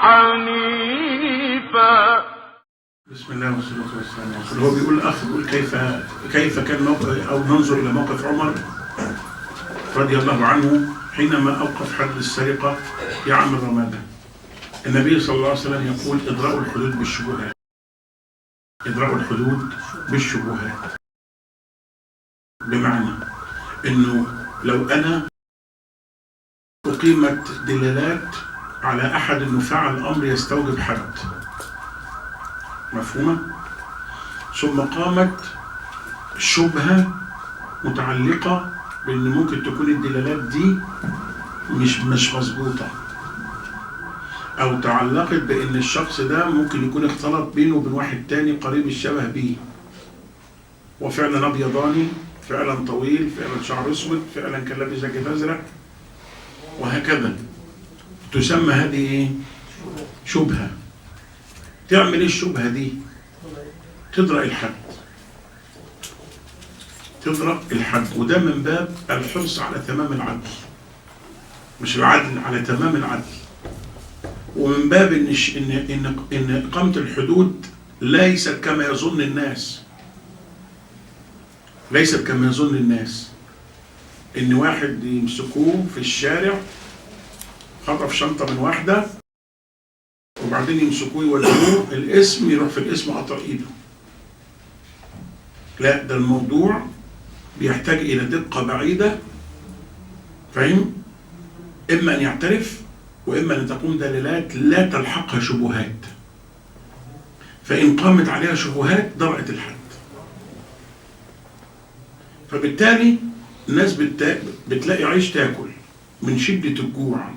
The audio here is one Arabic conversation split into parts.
حنيفا. بسم الله والصلاة والسلام على رسول الله. هو بيقول الأخ بيقول كيف كان موقف، أو ننظر إلى موقف عمر رضي الله عنه حينما أوقف حد السرقة في عام رمادة. النبي صلى الله عليه وسلم يقول اضرأوا الحدود بالشبهات، اضرأوا الحدود بالشبهات، بمعنى إنه لو أنا أقيمت دلالات على أحد إنه فعل أمر يستوجب حد، مفهومة؟ ثم قامت شبهة متعلقة بأن ممكن تكون الدلالات دي مش مظبوطة، أو تعلقت بأن الشخص ده ممكن يكون اختلط بينه وبين واحد تاني قريب الشبه بيه، وفعلا أبيضاني، فعلا طويل، فعلا شعر أسود، فعلا كان لابس جاكيت أزرق، وهكذا. تسمى هذه إيه؟ شبهة. تعمل إيه الشبهة دي؟ تدرأ الحد، تدرأ الحد، وده من باب الحرص على تمام العدل، مش العدل، على تمام العدل، ومن باب إن إقامة الحدود ليست كما يظن الناس، ليست كما يظن الناس إن واحد يمسكوه في الشارع خطف شنطة من واحدة وبعدين يمسكوه يودوه القسم، يروح في القسم قطع إيده. لا، ده الموضوع بيحتاج إلى دقة بعيدة، فاهم؟ إما أن يعترف، وإما أن تقوم دلالات لا تلحقها شبهات، فإن قامت عليها شبهات درأت الحد. فبالتالي الناس بتلاقي عيش تاكل من شدة الجوع،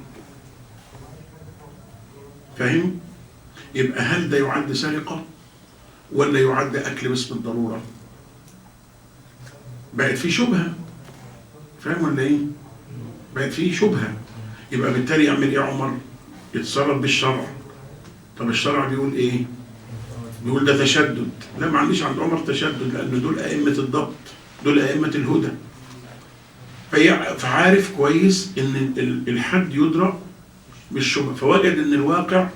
فاهم؟ يبقى هل ده يعد سرقة ولا يعد أكل باسم الضرورة؟ بقت في شبهة، فاهم ولا إيه؟ بقت في شبهة. يبقى بالتالي يعمل إيه عمر؟ يتصرف بالشرع. طب الشرع بيقول إيه؟ بيقول ده تشدد. لا، ما عنديش عند عمر تشدد، لأن دول أئمة الضبط، دول أئمة الهدى. فعارف كويس إن الحد يدرأ بالشبهة، فوجد إن الواقع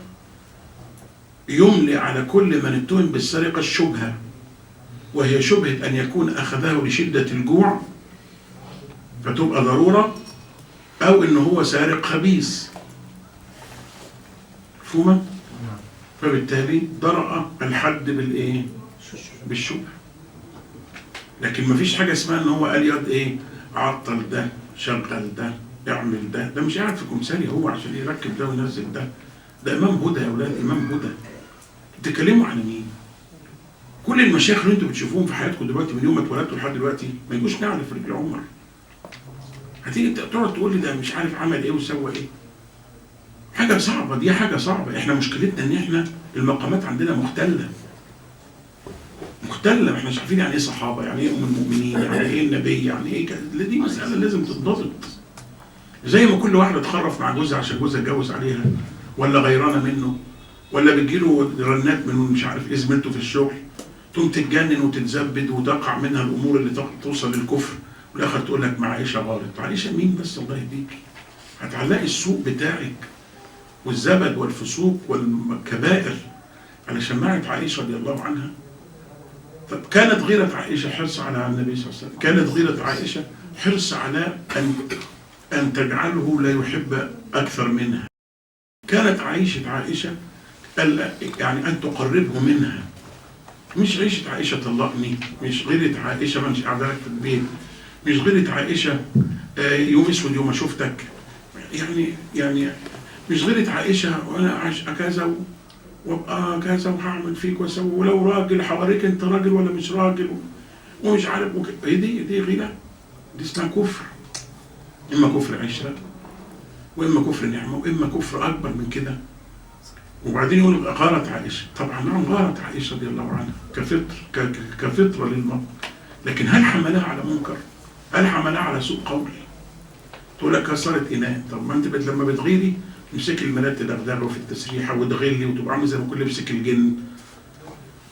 يملي على كل من اتهم بالسرقة الشبهة، وهي شبهة أن يكون أخذه لشدة الجوع فتبقى ضرورة، أو إنه هو سارق خبيث، مفهومة؟ فبالتالي درأ الحد بالإيه؟ بالشبهة. لكن مفيش حاجة اسمها إن هو قال يد إيه؟ عطل ده، شغل ده، اعمل ده. ده مش قاعد في كمثالي هو عشان يركب ده وينزل ده. ده إمام هدى يا أولاد، إمام هدى. بتتكلموا عن مين؟ كل المشايخ اللي انتوا بتشوفوهم في حياتكم دلوقتي من يوم ما اتولدتوا لحد دلوقتي ما يجوش نعرف في رجل عمر. هتيجي تقعد تقول لي ده مش عارف عمل ايه وسوى ايه. حاجه صعبه، دي حاجه صعبه. احنا مشكلتنا ان احنا المقامات عندنا مختله. احنا مش عارفين يعني ايه صحابه، يعني ايه ام المؤمنين، يعني ايه النبي، يعني ايه دي مساله لازم تتضبط. زي ما كل واحده تخرف مع جوزها عشان جوزها اتجوز عليها، ولا غيرانه منه، ولا بتجيله رنات من مش عارف ايه زميلته في الشغل، تقوم تتجنن وتتزبد وتقع منها الامور اللي توصل للكفر، والاخر تقول لك مع عائشه غلط. عائشه مين بس؟ الله يهديك. هتعلقي السوء بتاعك والزبد والفسوق والكبائر على شماعه عائشه رضي الله عنها. طب كانت غيرة عائشه حرص على النبي صلى الله عليه وسلم، كانت غيرة عائشه حرص على ان تجعله لا يحب اكثر منها. كانت عائشه يعني ان تقربه منها، مش عيشة عائشة طلقني، مش غيرة عائشة ما مش قاعدة لك في البيت، مش غيرة عائشة يوم اسود يوم ما شفتك، يعني مش غيرة عائشة وانا عايش كذا وابقى كذا وهعمل فيك واسوي، ولو راجل حواليك انت راجل ولا مش راجل ومش عارف ايه. دي غيرة، دي اسمها كفر. اما كفر عشرة، واما كفر نعمة، واما كفر اكبر من كده. وبعدين يقول غارت عائشة. طبعا نعم غارت عائشة رضي الله عنها كفطرة للمرء، لكن هل حملها على منكر؟ هل حملها على سوء قول؟ تقول لك كسرت إناء. طب ما أنت لما بتغيري تمسكي المرات تدغدغه في التسريحة وتغلي وتبقى عامله زي ما كل يمسك الجن،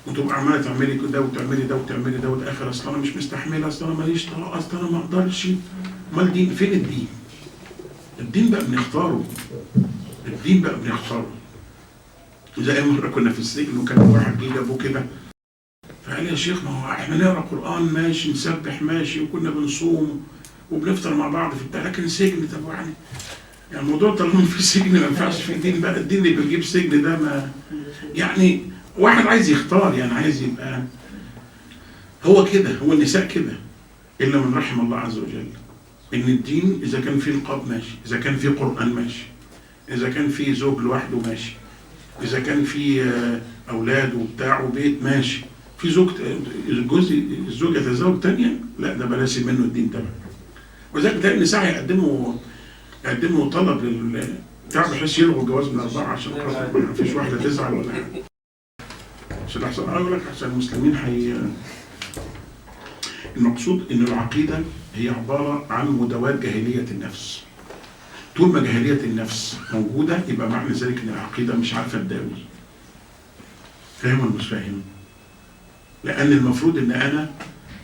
وتبقى عمالة تعملي ده وتعملي ده وتعملي ده، والآخر أصل أنا مش مستحملة، أصل أنا ماليش طاقة، أصل أنا ما أقدرش. أمال الدين فين؟ الدين بقى بنختاره، الدين بقى بنختاره. زي مرة كنا في السجن وكان واحد جه جابوه كده فقال يا شيخ ما هو احنا نقرا قرآن ماشي، نسبح ماشي، وكنا بنصوم وبنفطر مع بعض في بتاع، لكن سجن طب يعني الموضوع طالما في سجن ما ينفعش في دين بقى، الدين اللي بيجيب سجن ده ما يعني واحد عايز يختار، يعني عايز يبقى هو كده، هو النساء كده الا من رحم الله عز وجل. ان الدين اذا كان فيه نقاب ماشي، اذا كان فيه قرآن ماشي، اذا كان فيه زوج لوحده ماشي، اذا كان فيه اولاد وبتاع وبيت ماشي، في زوج الزوج يتزوج تانية لا ده بلاش منه الدين تبعه. وذلك تلاقي النساء يقدموا طلب بتاع بحيث يلغوا الجواز من 4 عشان خاطر ما فيش واحده تزعل ولا حاجه. عشان احسن اقول لك عشان المسلمين المقصود ان العقيده هي عباره عن مداواة جاهليه النفس. طول ما جاهليه النفس موجوده يبقى معنى ذلك ان العقيده مش عارفه تداوي. فاهم ولا مش فاهم؟ لان المفروض ان انا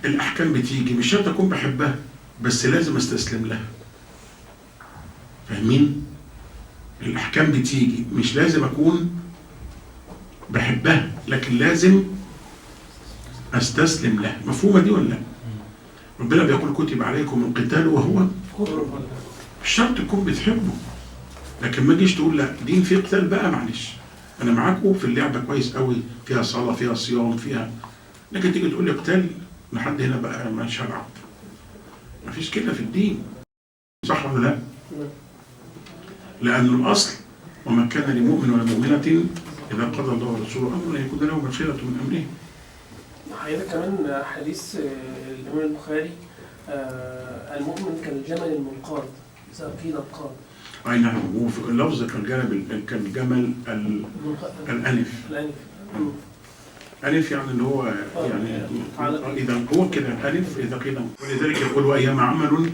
الاحكام بتيجي مش شرط اكون بحبها بس لازم استسلم لها. فاهمين؟ الاحكام بتيجي مش لازم اكون بحبها لكن لازم استسلم لها. مفهومه دي ولا لا؟ ربنا بيقول كتب عليكم القتال وهو مش شرط تكون بتحبه، لكن ما تجيش تقول لا دين فيه قتال بقى معلش انا معاكم في اللعبه كويس قوي، فيها صلاه فيها صيام فيها، لكن تيجي تقول لي قتال لحد هنا بقى مش هلعب. مفيش كده في الدين، صح ولا لا؟ لأن الأصل وما كان لمؤمن ولا مؤمنة إذا قضى الله ورسوله أمرا أن يكون له خيرة من أمره. حقيقة كمان حديث الإمام البخاري المؤمن كالجمل المنقاد إذا قيل القاد. أي نعم، وفي اللفظ كالجمل الأنف. ألف يعني اللي هو يعني إذا هو كده الألف إذا قيل. ولذلك يقول وأيام عمل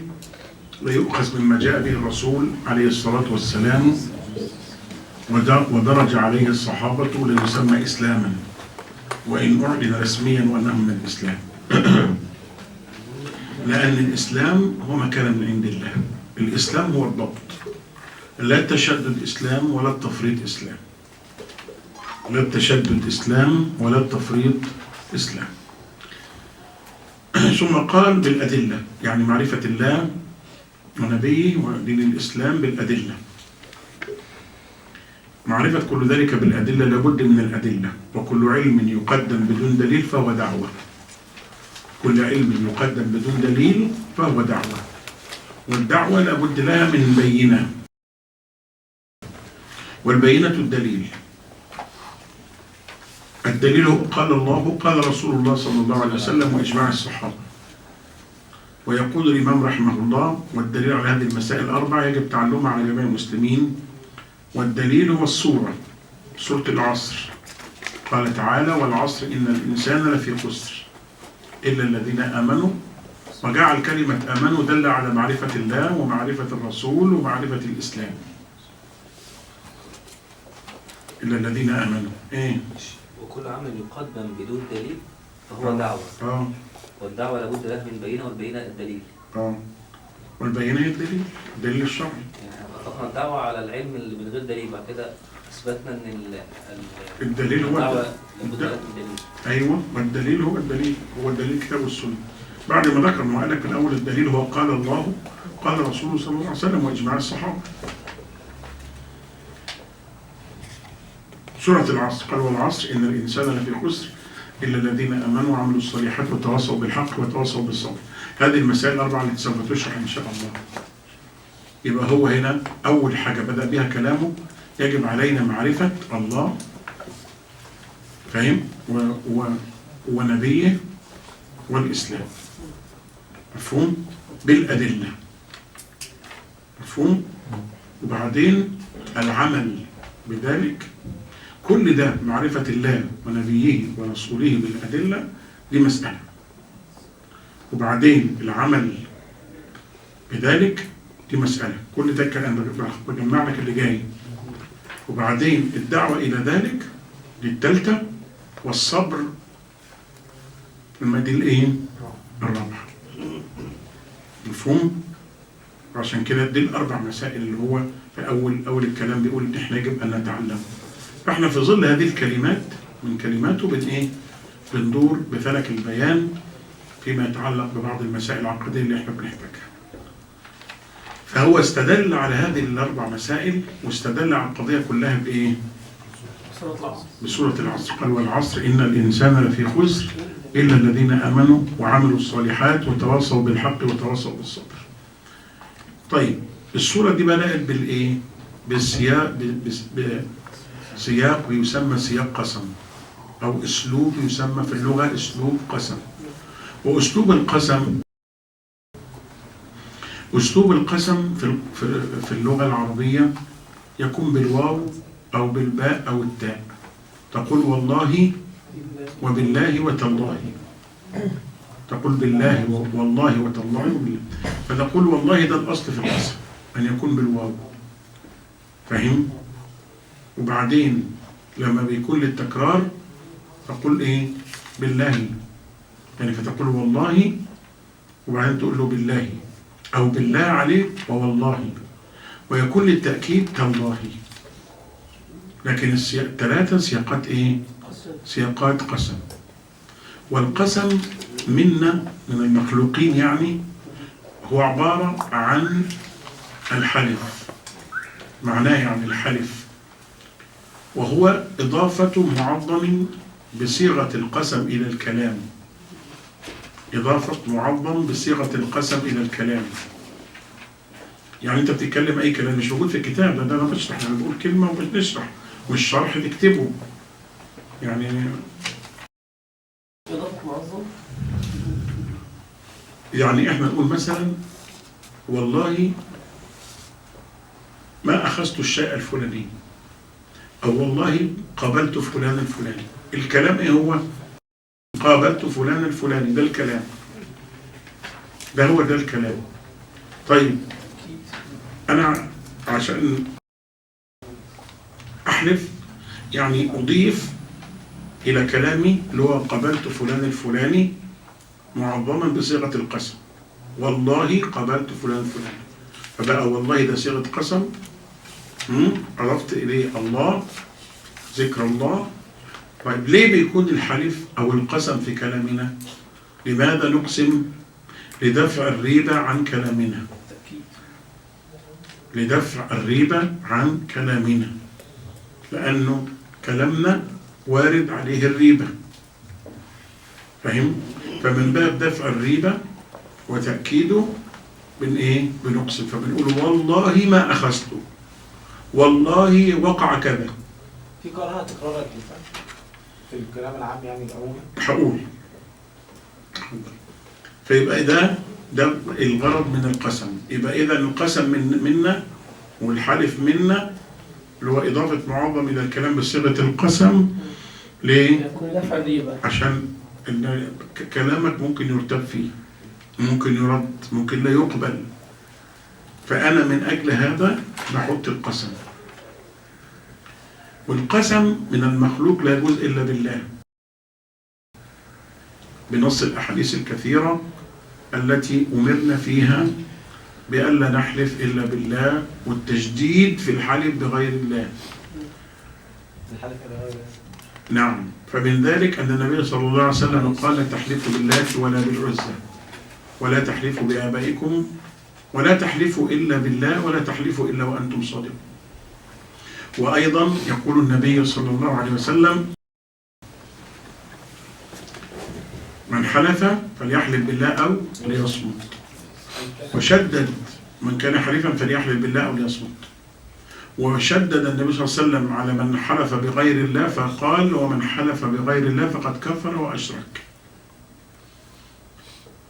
لا يؤخذ مما جاء به الرسول عليه الصلاة والسلام ودرج عليه الصحابة ليسمى إسلاما وإن أعلن رسميا وأنه من الإسلام. لأن الإسلام هو ما كان من عند الله. الإسلام هو الضبط، لا التشدد إسلام ولا التفريط إسلام، لا التشدد إسلام ولا التفريط إسلام. ثم قال بالأدلة، يعني معرفة الله ونبيه ودين الإسلام بالأدلة. معرفة كل ذلك بالأدلة لابد من الأدلة، وكل علم يقدم بدون دليل فهو دعوة. كل علم يقدم بدون دليل فهو دعوة، والدعوة لابد لها من بينة، والبينة الدليل. الدليل قال الله قال رسول الله صلى الله عليه وسلم وإجماع الصحابة. ويقول الإمام رحمه الله والدليل على هذه المسائل الأربعة يجب تعلمها على جميع المسلمين. والدليل هو السورة، سورة العصر. قال تعالى والعصر إن الإنسان لفي خسر إلا الذين آمنوا، وجعل كلمة آمنوا دل على معرفة الله ومعرفة الرسول ومعرفة الإسلام. إلا الذين آمنوا إيه؟ وكل عمل يقدم بدون دليل فهو دعوة. والدعوة لابد لها من بينة، والبينة الدليل. والبينة هي الدليل، الدليل الشرعي. يعني أطلقنا الدعوة على العلم اللي من غير دليل، بعد كده أثبتنا إن الدليل هو الدعوة لابد لها من دليل. أيوه، والدليل هو الدليل، هو الدليل كتاب والسنة. بعد ما ذكر ما قال لك في الأول الدليل هو قال الله قال رسوله صلى الله عليه وسلم وإجماع الصحابة. سورة العصر قال والعصر إن الإنسان لفي خسر إلا الذين آمنوا وعملوا الصالحات وتواصوا بالحق وتواصوا بالصبر. هذه المسائل الأربعة التي سوف تشرح إن شاء الله. يبقى هو هنا أول حاجة بدأ بها كلامه يجب علينا معرفة الله، فاهم؟ ونبيه والإسلام. مفهوم؟ بالأدلة. مفهوم؟ وبعدين العمل بذلك. كل ده معرفة الله ونبيه ورسوله بالأدلة دي مسألة، وبعدين العمل بذلك دي مسألة. كل ده كلام بجمع لك اللي جاي. وبعدين الدعوة إلى ذلك دي الثالثة، والصبر دي الإيه؟ الرابعة. مفهوم؟ عشان كده دي الأربع مسائل اللي هو في أول الكلام بيقول إن إحنا يجب أن نتعلم. فاحنا في ظل هذه الكلمات من كلماته بندور بفلك البيان فيما يتعلق ببعض المسائل العقدية اللي احنا بنحتاجها. فهو استدل على هذه الأربع مسائل، واستدل على القضية كلها بإيه؟ بسورة العصر. قال والعصر إن الإنسان لفي خسر إلا الذين آمنوا وعملوا الصالحات وتواصوا بالحق وتواصوا بالصبر. طيب السورة دي بدأت بالإيه؟ بسياق يسمى سياق قسم، أو أسلوب يسمى في اللغة أسلوب قسم. وأسلوب القسم في اللغة العربية يكون بالواو أو بالباء أو التاء. تقول والله وبالله وتالله، تقول بالله والله وتالله وبالله. فتقول والله ده الأصل في القسم أن يكون بالواو، فهم؟ وبعدين لما بيكون للتكرار تقول إيه؟ بالله، يعني فتقول والله وبعدين تقول له بالله أو بالله عليك ووالله، ويكون للتأكيد تالله. لكن الثلاثة سياقات إيه؟ سياقات قسم. والقسم منا من المخلوقين يعني هو عبارة عن الحلف، معناه يعني الحلف، وهو إضافة معظم بصيغة القسم إلى الكلام. إضافة معظم بصيغة القسم إلى الكلام. يعني أنت بتتكلم أي كلام مش موجود في الكتاب، ده أنا بشرح، أنا بقول كلمة وبنشرح، مش شرح تكتبه. يعني إضافة معظم، يعني إحنا نقول مثلا والله ما أخذت الشيء الفلاني، أو والله قابلت فلان الفلاني. الكلام إيه هو؟ قابلت فلان الفلاني، ده الكلام، ده هو ده الكلام. طيب أنا عشان أحلف يعني أضيف إلى كلامي اللي هو قابلت فلان الفلاني معظما بصيغة القسم، والله قابلت فلان الفلاني، فبقى والله ده صيغة قسم. عرفت إليه الله، ذكر الله. طيب ليه بيكون الحلف أو القسم في كلامنا؟ لماذا نقسم؟ لدفع الريبة عن كلامنا، لدفع الريبة عن كلامنا، لأنه كلامنا وارد عليه الريبة، فهم؟ فمن باب دفع الريبة وتأكيده بنقسم، فبنقول والله ما أخذته، والله وقع كذا. في قراءة تكرار في الكلام العام يعني الأول هقول. فيبقى ده الغرض من القسم. يبقى إذا القسم منا والحلف منا اللي هو إضافة معظم إلى الكلام بصيغة القسم. ليه؟ عشان كلامك ممكن يرتب فيه، ممكن يرد، ممكن لا يقبل. فأنا من أجل هذا بحط القسم. والقسم من المخلوق لا يجوز إلا بالله، بنص الأحاديث الكثيرة التي أمرنا فيها بألا نحلف إلا بالله، والتجديد في الحلف بغير الله. نعم. فمن ذلك أن النبي صلى الله عليه وسلم قال لا تحلفوا بالله ولا بالعزى، ولا تحلفوا بآبائكم، ولا تحلفوا إلا بالله، ولا تحلفوا إلا وأنتم صادقون. وأيضا يقول النبي صلى الله عليه وسلم من حلف فليحلف بالله أو ليصمت، وشدد من كان حليفا فليحلف بالله أو ليصمت. وشدد النبي صلى الله عليه وسلم على من حلف بغير الله فقال ومن حلف بغير الله فقد كفر وأشرك.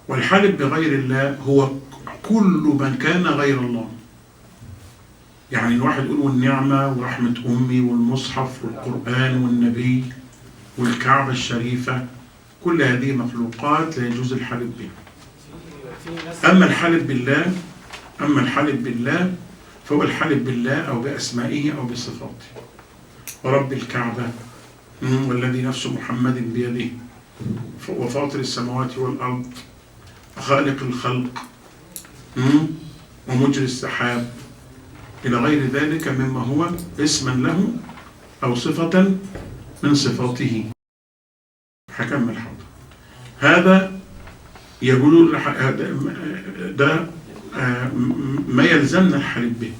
والحلف بغير الله هو كل من كان غير الله. يعني الواحد يقول والنعمة ورحمة أمي والمصحف والقرآن والنبي والكعبة الشريفة، كل هذه مخلوقات لا يجوز الحلف بها. أما الحلف بالله فهو الحلف بالله أو بأسمائه أو بصفاته. ورب الكعبة والذي نفس محمد بيده وفاطر السماوات والأرض وخالق الخلق ومجري السحاب إلى غير ذلك مما هو اسما له أو صفة من صفاته. هكمل حاضر. هذا يقول ده ما يلزمنا الحلف به.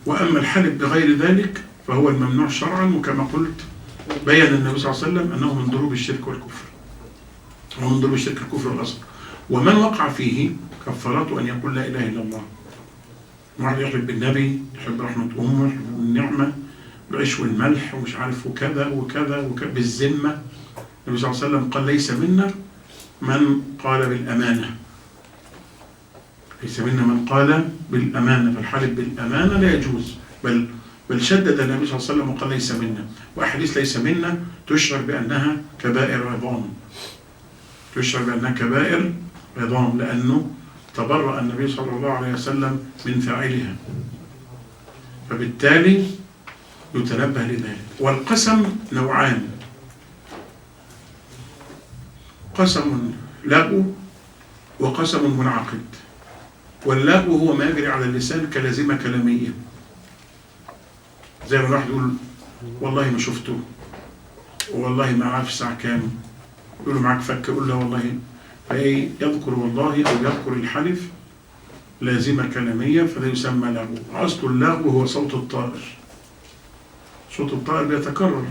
وأما الحلف بغير ذلك فهو الممنوع شرعا، وكما قلت بين النبي صلى الله عليه وسلم أنه من ضروب الشرك والكفر، ومن ضروب الشرك الكفر والأصغر، ومن وقع فيه كفارته أن يقول لا إله إلا الله. واحد يحلف بالنبي، يحب رحمة أمه، يحب النعمة، العيش والملح ومش عارف وكذا وكذا وكذا بالذمة. النبي صلى الله عليه وسلم قال ليس منا من قال بالأمانة، ليس منا من قال بالأمانة، فالحلف بالأمانة لا يجوز، بل شدد النبي صلى الله عليه وسلم وقال ليس منا. وأحاديث ليس منا تشعر بأنها كبائر عظام، تشعر بأنها كبائر عظام، لأنه تبرأ النبي صلى الله عليه وسلم من فاعلها، فبالتالي يتنبه لذلك. والقسم نوعان: قسم لغو وقسم منعقد. واللغو هو ما يجري على اللسان كلازمة كلامية، زي ما الواحد يقول والله ما شفته، والله ما عارف الساعة كام، يقول له معاك فك، يقول له والله، فايه يذكر والله او يذكر الحلف لازمة كلامية، فده يسمى لغو. أصل اللغو هو صوت الطائر، صوت الطائر بيتكرر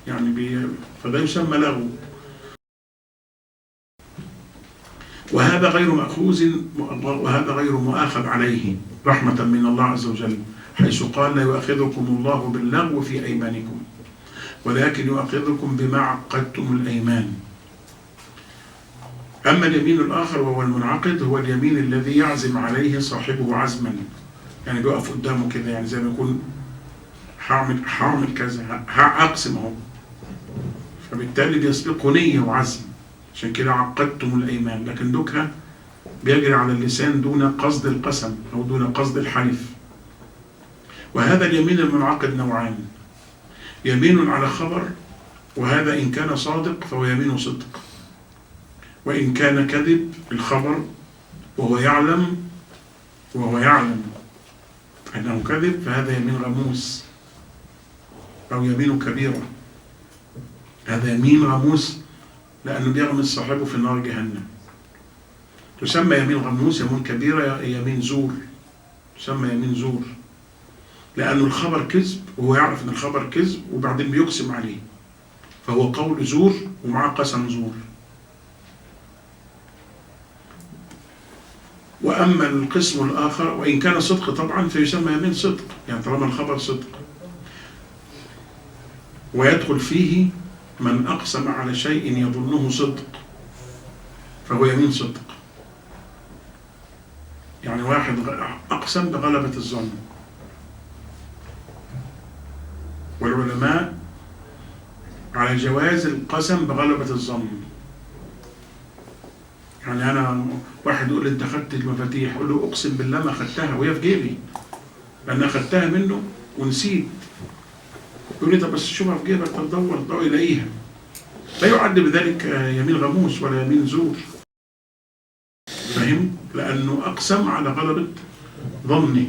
يعني فده يسمى لغو. وهذا غير مأخوذ، وهذا غير مؤاخذ عليه رحمة من الله عز وجل، حيث قال لا يؤاخذكم الله باللغو في أيمانكم ولكن يؤاخذكم بما عقدتم الأيمان. أما اليمين الآخر وهو المنعقد هو اليمين الذي يعزم عليه صاحبه عزما، يعني بيقف قدامه كده، يعني زي ما يكون هعمل كذا، هقسم اهو، فبالتالي بيسبقه نية وعزم، عشان كده عقدتم الأيمان. لكن دوكها بيجري على اللسان دون قصد القسم أو دون قصد الحلف. وهذا اليمين المنعقد نوعان: يمين على خبر، وهذا إن كان صادق فهو يمين صدق، وإن كان كذب الخبر وهو يعلم أنه كذب فهذا يمين غموس أو يمين كبيرة. هذا يمين غموس لأنه بيغمس صاحبه في نار جهنم، تسمى يمين غموس. يمين كبيرة يمين زور، تسمى يمين زور، لأن الخبر كذب وهو يعرف أن الخبر كذب وبعدين بيقسم عليه، فهو قول زور ومعه قسم زور. وأما القسم الآخر وإن كان صدق طبعا فيسمى يمين صدق، يعني طالما الخبر صدق. ويدخل فيه من أقسم على شيء يظنه صدق فهو يمين صدق، يعني واحد أقسم بغلبة الظن. والعلماء على جواز القسم بغلبة الظن، يعني أنا واحد يقول لي أنت خدت المفاتيح، أقول له أقسم بالله ما خدتها وهي في جيبي، لأن أخدتها منه ونسيت. يقول لي طب بس شوفها في جيبك، تدور يلاقيها. لا يعد بذلك يمين غموس ولا يمين زور، فهم؟ لأنه أقسم على غلبة ظني.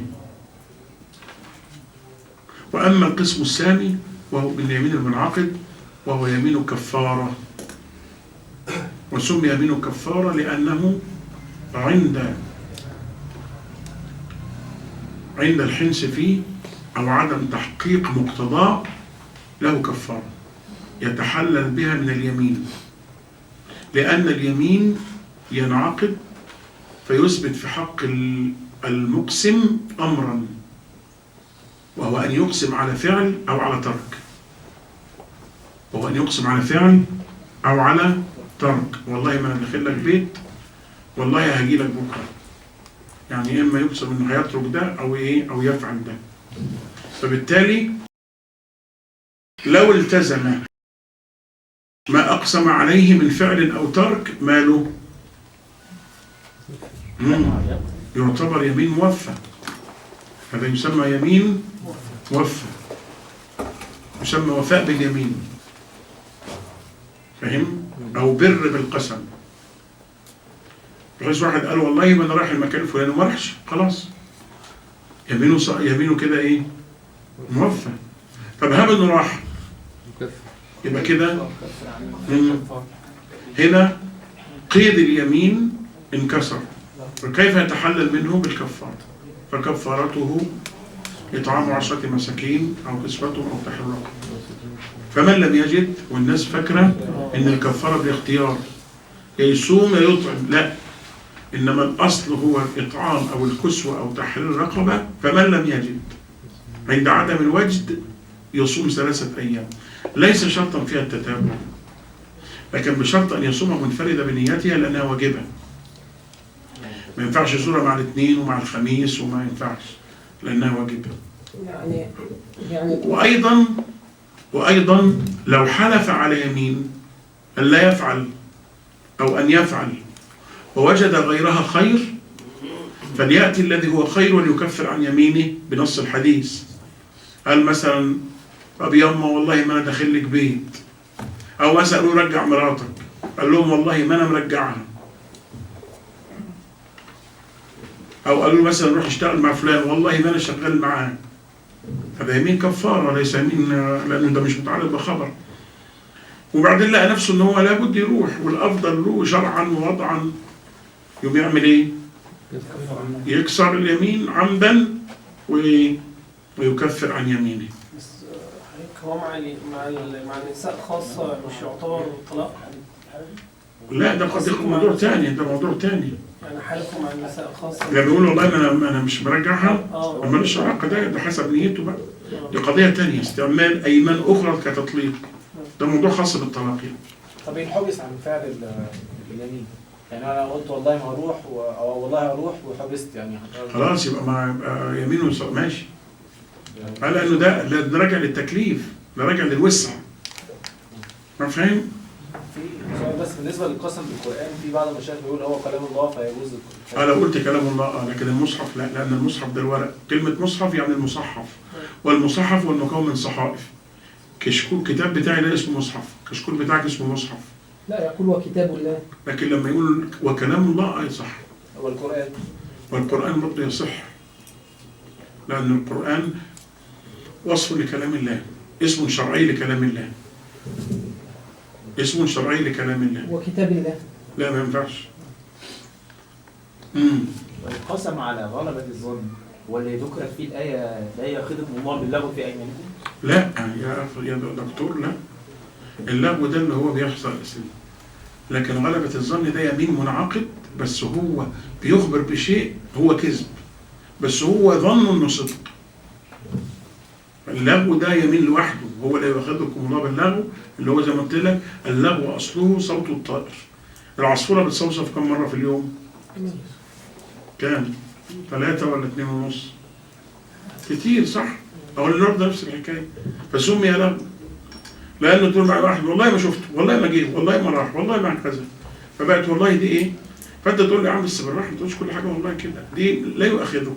وأما القسم الثاني وهو باليمين المنعقد وهو يمين كفارة، وسمي يمين كفارة لأنه عند الحنس فيه أو عدم تحقيق مقتضاه له كفارة يتحلل بها من اليمين، لأن اليمين ينعقد فيثبت في حق المقسم أمرا، وهو أن يقسم على فعل أو على ترك، وهو أن يقسم على فعل أو على ترك. والله ما داخل لك بيت، والله هاجي لك بكرة، يعني إما يقسم إنه هيترك ده أو إيه أو يفعل ده. فبالتالي لو التزم ما أقسم عليه من فعل أو ترك ماله يعتبر يمين موفى، هذا يسمى يمين موفى، يسمى وفاء باليمين، فهم؟ أو بر بالقسم. بحيث واحد قال والله ما أنا رايح المكان الفلاني وما راحش، خلاص يمينه كده إيه؟ موفى. طب هب انه راح يبقى كده هنا قيد اليمين انكسر، فكيف يتحلل منه؟ بالكفارة. فكفارته إطعام 10 مساكين أو كسوتهم أو تحرير رقبة. فمن لم يجد، والناس فاكرة إن الكفارة بالاختيار يا يصوم يا يطعم، لا، إنما الأصل هو الإطعام أو الكسوة أو تحرير رقبة. فمن لم يجد عند عدم الوجد يصوم 3 أيام، ليس شرطا فيها التتابع، لكن بشرط أن يصوم منفردة بنيتها لأنها واجبة. ما ينفعش يصوم مع الاثنين ومع الخميس، وما ينفعش لأنها واجبة. يعني وأيضا لو حلف على يمين أن لا يفعل أو أن يفعل ووجد غيرها خير، فليأتي الذي هو خير وليكفر عن يمينه بنص الحديث. قال مثلا طب ياما والله ما أنا داخل لك بيت، أو مثلا قالوا رجع مراتك، قال لهم والله ما أنا مرجعها، أو قالوا مثلا روح اشتغل مع فلان، والله ما أنا شغال معاه. هذا يمين كفارة ليس يمين، لأنه ده مش متعلق بخبر. وبعدين لقى نفسه إن هو لابد يروح، والأفضل له شرعا ووضعا، يوم يعمل إيه؟ يكسر اليمين عمدا ويكفر عن يمينه. بس هو مع النساء خاصة مش يعتبر طلاق؟ لا ده قد يكون موضوع ثاني، ده موضوع ثاني. يعني حلفوا مع النساء خاصة يعني بيقول والله أنا مش مرجعها، أما مش علاقة، ده حسب نيته بقى، دي قضية ثانية. استعمال أيمان أخرى كتطليق، ده موضوع خاص بالطلاق يعني. طب ينحبس عن فعل اليمين؟ يعني انا قلت والله ما هروح او والله هروح وحبست، يعني خلاص يبقى مع يمينه ماشي. قال انه ده راجع للتكليف، ده راجع للوسع. ما فاهم؟ في سؤال بس بالنسبه للقسم بالقران، في بعض المشايخ بيقول هو كلام الله فيجوز لو قلت كلام الله لكن المصحف لا، لان المصحف ده الورق. كلمه مصحف يعني المصحف، والمصحف هو المكون من صحائف. كشكول الكتاب بتاعي ده اسمه مصحف، كشكول بتاعك اسمه مصحف. لا يقول وكتاب الله، لكن لما يقول وكلام الله أي صح. والقرآن برضه يصح، لأن القرآن وصف لكلام الله، اسم شرعي لكلام الله، اسم شرعي لكلام الله. وكتاب الله لا ما ينفعش. القسم على غلبة الظن واللي ذكرت فيه الآية لا يأخذكم الله باللغو في أيمانكم؟ لا يا دكتور، لا، اللغو ده اللي هو بيحصل اسمه، لكن غلبة الظن ده يمين منعقد، بس هو بيخبر بشيء هو كذب، بس هو ظن انه صدق. اللغو ده يمين لوحده، هو لا يأخذكم الله باللغو، اللي هو زي ما قلت لك اللغو اصله صوت الطائر. العصفورة بتصوصف كم مرة في اليوم؟ كام؟ 3 ولا 2.5؟ كتير صح؟ أو النهارده نفس الحكاية، فسمي لغو لأنه تقول مع واحد والله ما شفته، والله ما جه، والله ما راح، والله ما كذا، فبقت والله دي إيه؟ فأنت تقول لي يا عم بس بالراحة ما تقولش كل حاجة والله كده، دي لا يؤاخذكم،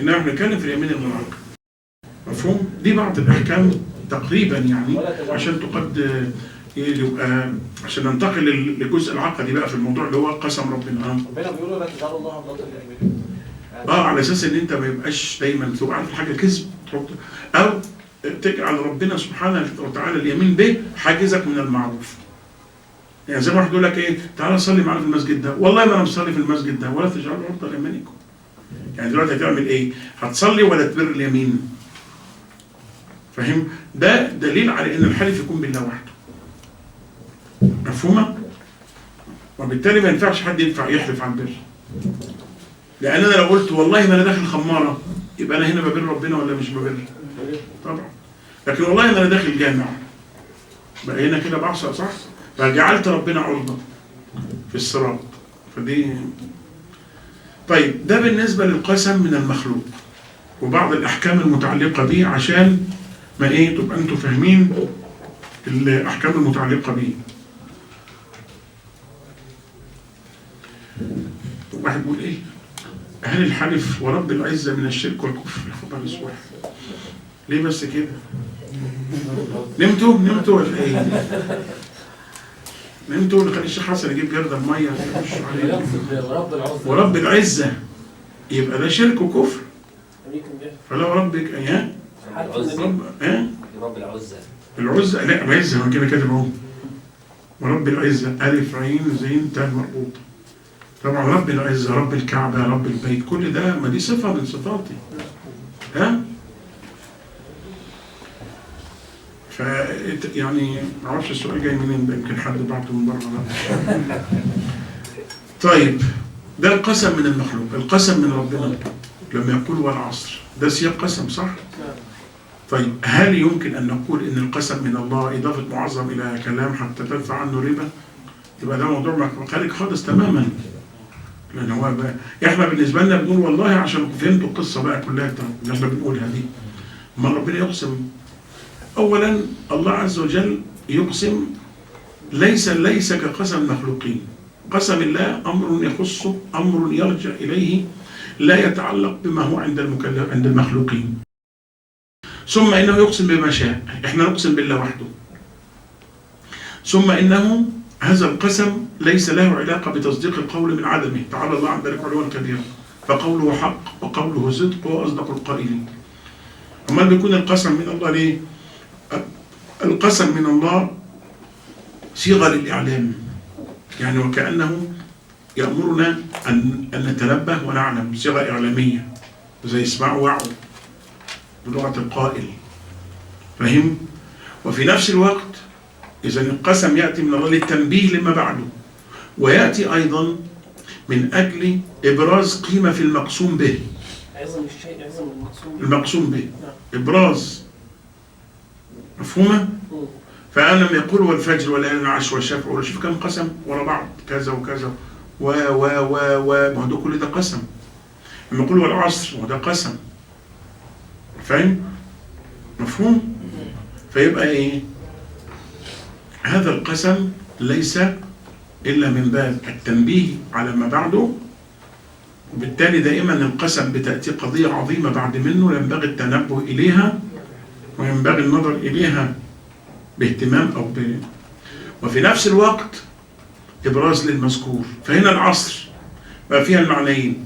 إنما إحنا بنتكلم في اليمين المنعقد. مفهوم؟ دي بعض الأحكام تقريبا يعني، عشان يبقى عشان ننتقل للجزء العقدي بقى في الموضوع اللي هو قسم ربنا. ربنا بيقول لا تجعلوا الله عرضة لأيمانكم. على اساس ان انت ما يبقاش دايما تبقى عارف الحاجه كذب، او تجعل ربنا سبحانه وتعالى اليمين به حاجزك من المعروف. يعني زي ما واحد يقول لك ايه، تعالى صلي معانا في المسجد ده، والله ما انا مصلي في المسجد ده، ولا تجعلوا عرضة لايمانكم. يعني دلوقتي هتعمل ايه؟ هتصلي ولا تبر اليمين؟ فاهم؟ ده دليل على ان الحلف يكون بالله وحده. مفهومه؟ وبالتالي ما ينفعش حد يحلف عن بر. لأن أنا لو قلت والله ما أنا داخل خمارة، يبقى أنا هنا ببر ربنا ولا مش ببر؟ طبعا. لكن والله ما أنا داخل جامع، بقى هنا كده بعصى صح؟ فجعلت ربنا عرضة في الصراط. فدي طيب، ده بالنسبة للقسم من المخلوق وبعض الأحكام المتعلقة به، عشان ما إيه تبقى أنتوا فاهمين الأحكام المتعلقة به. واحد بيقول ايه؟ هل الحلف ورب العزة من الشرك والكفر؟ اتفضل سؤال. ليه بس كده؟ نمتوا ولا ايه؟ نمتوا ولا خلي الشيخ حسن يجيب جردة بمية ورب العزة، يبقى ده شرك وكفر. فلو ربك اياه العزة. ايه؟ رب العزة. العزة، لا عزة ما كده كاتب اهو. ورب العزة ألف عين زين تاء مربوطة. طبعا رب العزة، رب الكعبة، رب البيت، كل ده ما دي صفة من صفاتي. ها؟ ف يعني ما اعرفش السؤال جاي منين ده، يمكن حد بعته من بره. طيب ده القسم من المخلوق، القسم من ربنا لما يقول والعصر ده سياق قسم صح؟ طيب هل يمكن أن نقول إن القسم من الله إضافة معظم إلى كلام حتى تدفع عنه ربا؟ يبقى ده موضوع خارج خالص تماما. لأن هو بقى إحنا بالنسبة لنا بنقول والله عشان فهمتوا القصة بقى كلها اللي إحنا بنقولها دي. ما ربنا يقسم، أولا الله عز وجل يقسم ليس كقسم المخلوقين. قسم الله أمر يخصه، أمر يرجع إليه، لا يتعلق بما هو عند المخلوقين. ثم إنه يقسم بما شاء، إحنا نقسم بالله وحده. ثم إنه هذا القسم ليس له علاقة بتصديق القول من عدمه، تعالى الله عن ذلك علوا كبيرا، فقوله حق وقوله صدق وأصدق القائلين. أما بيكون القسم من الله ليه؟ القسم من الله صيغة للإعلام، يعني وكأنه يأمرنا أن نتنبه ونعلم، صيغة إعلامية زي اسمعوا وعوا بلغة القائل، فهم؟ وفي نفس الوقت إذا القسم يأتي من الله للتنبيه لما بعده، ويأتي أيضا من أجل إبراز قيمة في المقسوم به. عظم الشيء، عظم المقسوم به إبراز، مفهومة؟ فأنا لما يقول والفجر والليل العشر والشفع والشفع كم قسم ورا بعض كذا وكذا و ما هو كل ده قسم. لما يقول والعصر وده قسم، فاهم؟ مفهوم؟ فيبقى إيه؟ هذا القسم ليس إلا من باب التنبيه على ما بعده، وبالتالي دائما القسم بتأتي قضية عظيمة بعد منه ينبغي التنبه إليها وينبغي النظر إليها باهتمام وفي نفس الوقت إبراز للمذكور. فهنا العصر بقى فيها المعنيين،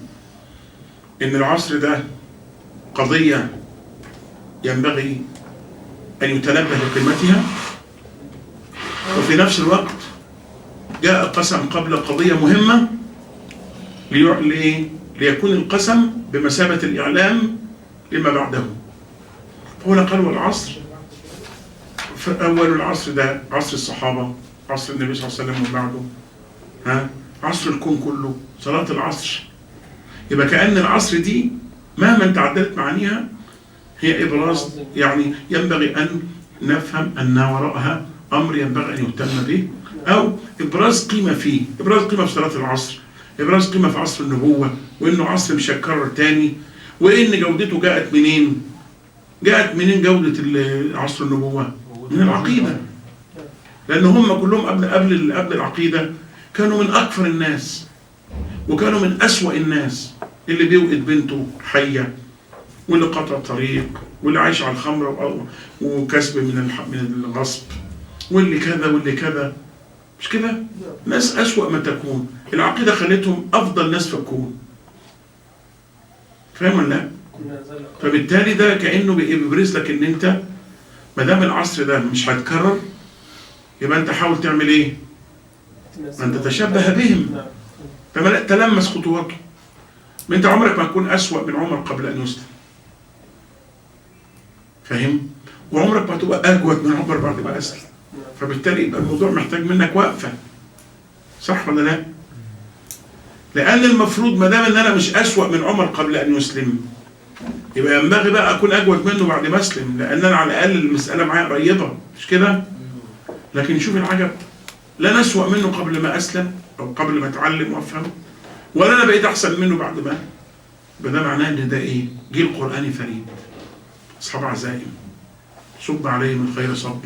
إن العصر ده قضية ينبغي أن يتنبه لقيمتها، وفي نفس الوقت جاء قسم قبل قضية مهمة ليكون القسم بمثابة الإعلام لما بعده. هنا قال والعصر، فأول العصر ده عصر الصحابة، عصر النبي صلى الله عليه وسلم وبعده، عصر الكون كله، صلاة العصر. يبقى كأن العصر دي مهما تعدلت معانيها هي إبراز، يعني ينبغي أن نفهم أن وراءها أمر ينبغي أن يهتم به، أو إبراز قيمة فيه، إبراز قيمة في صلاة العصر، إبراز قيمة في عصر النبوة، وإنه عصر مش هيتكرر تاني، وإن جودته جاءت منين؟ جاءت منين جودة عصر النبوة؟ من العقيدة. لأن هم كلهم قبل العقيدة كانوا من أكفر الناس، وكانوا من أسوأ الناس، اللي بيوقد بنته حية، واللي قطع طريق، واللي عايش على الخمر وكسب من الغصب، واللي كذا واللي كذا، مش كده؟ ناس أسوأ ما تكون. العقيدة خلتهم أفضل ناس في الكون، فاهم ولا لا؟ فبالتالي ده كأنه بيبرز لك إن أنت ما دام العصر ده مش هيتكرر، يبقى أنت حاول تعمل إيه؟ أن تتشبه بهم، تلمس خطواته. أنت عمرك ما تكون أسوأ من عمر قبل أن يسلم، فاهم؟ وعمرك ما تبقى أجود من عمر بعد ما أسلم. فبالتالي يبقى الموضوع محتاج منك وقفة، صح ولا لا؟ لأن المفروض ما دام إن أنا مش أسوأ من عمر قبل أن يسلم، يبقى ينبغي بقى أكون أجود منه بعد ما أسلم، لأن أنا على الأقل المسألة معايا قريبة، مش كده؟ لكن شوف العجب، لا أنا أسوأ منه قبل ما أسلم أو قبل ما أتعلم وأفهم، ولا أنا بقيت أحسن منه بعد ما. ده معناه إن ده إيه؟ جيل قرآني فريد، أصحاب عزائم، صب عليهم الخير صب،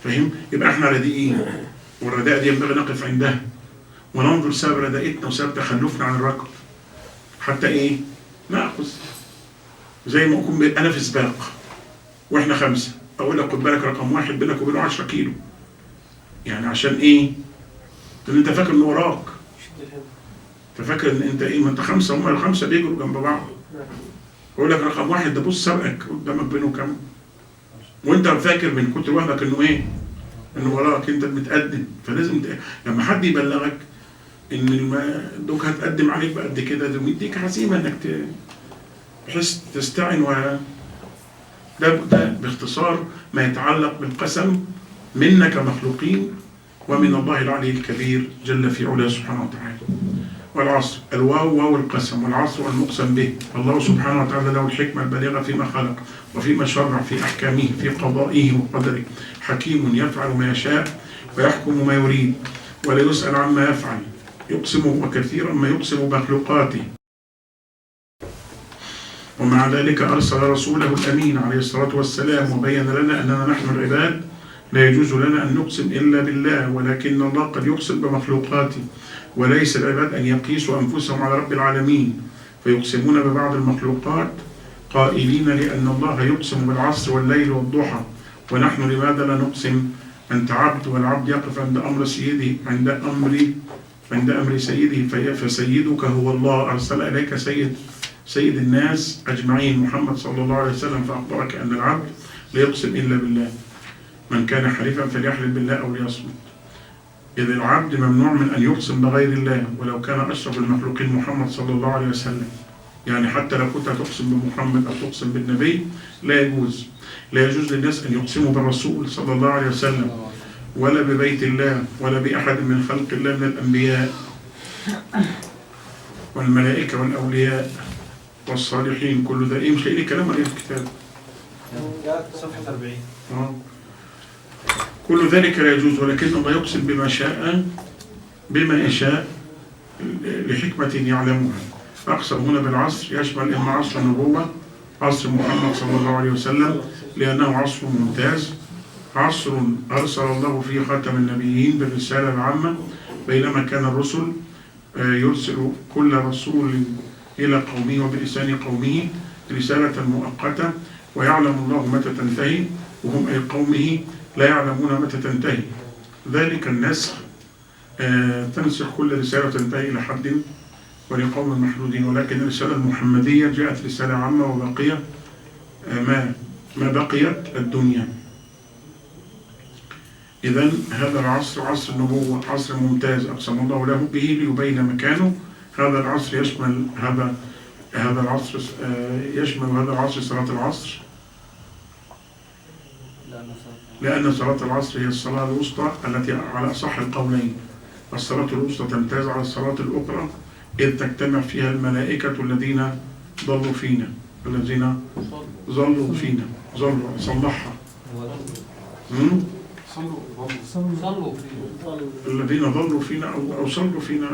فاهم؟ يبقى إحنا رديئين، والرداء دي ينبغي نقف عندها وننظر سبب ردائتنا وسبب تخلفنا عن الركب، حتى إيه؟ نأخذ. زي ما أكون أنا في سباق وإحنا 5، أقول لك خد بالك رقم 1 بينك وبينه 10 كيلو، يعني عشان إيه؟ لأن أنت فاكر إن وراك، أنت فاكر إن أنت إيه؟ ما أنت 5 هم ال5 بيجروا جنب بعض، يقول لك رقم واحد ده بص سبقك قدامك بينه كام، وانت فاكر من كتر وهمك انه ايه؟ انه وراك انت متقدم. فلازم لما حد يبلغك ان دوك هتقدم عليك بقد كده، ده بيديك عزيمه انك بحيث تستعن ده باختصار ما يتعلق بالقسم منا كمخلوقين ومن الله العلي الكبير جل في علاه سبحانه وتعالى. والعصر، الواو واو القسم، والعصر والمقسم به. الله سبحانه وتعالى له الحكمة البالغة فيما خلق وفيما شرع في أحكامه في قضائه وقدره، حكيم يفعل ما يشاء ويحكم ما يريد ولا يسأل عما يفعل، يقسم وكثيرا ما يقسم مخلوقاته. ومع ذلك أرسل رسوله الأمين عليه الصلاة والسلام وبين لنا أننا نحن العباد لا يجوز لنا أن نقسم إلا بالله، ولكن الله قد يقسم بمخلوقاته، وليس العباد أن يقيسوا أنفسهم على رب العالمين فيقسمون ببعض المخلوقات قائلين لأن الله يقسم بالعصر والليل والضحى، ونحن لماذا لا نقسم؟ أنت عبد، والعبد يقف عند أمر سيده، عند أمر سيده، فسيدك هو الله، أرسل إليك سيد الناس أجمعين محمد صلى الله عليه وسلم، فأخبرك أن العبد لا يقسم إلا بالله. من كان حليفا فليحلف بالله أو ليصمت. إذ العبد ممنوع من أن يقسم بغير الله ولو كان أشرف المخلوقين محمد صلى الله عليه وسلم. يعني حتى لو كنت هتقسم بمحمد أو تقسم بالنبي لا يجوز. لا يجوز للناس أن يقسموا بالرسول صلى الله عليه وسلم ولا ببيت الله ولا بأحد من خلق الله من الأنبياء والملائكة والأولياء والصالحين. كل ده مش لاقي كلام عليه في الكتاب. صفحة 40. كل ذلك لا يجوز، ولكن الله يقسم بما شاء بما يشاء لحكمة يعلمها. أقسم هنا بالعصر يشمل إما عصر النبوة، عصر محمد صلى الله عليه وسلم لأنه عصر ممتاز، عصر أرسل الله فيه خاتم النبيين بالرسالة العامة، بينما كان الرسل يرسل كل رسول إلى قومه وبلسان قومه رسالة مؤقتة، ويعلم الله متى تنتهي، وهم أي قومه لا يعلمون متى تنتهي. ذلك النسخ تنسخ كل رسالة تنتهي إلى حد ولقوم محدودين، ولكن الرسالة المحمدية جاءت رسالة عامة وبقية ما بقيت الدنيا. إذن هذا العصر عصر النبوة، عصر ممتاز أقسم الله له به ليبين مكانه. هذا العصر يشمل هذا العصر صلاة العصر، لأن صلاة العصر هي الصلاة الوسطى التي على أصح القولين. الصلاة الوسطى تمتاز على الصلاة الأخرى إذ تجتمع فيها الملائكة الذين ظلوا فينا صلحها الذين ظلوا فينا أو صلوا فينا،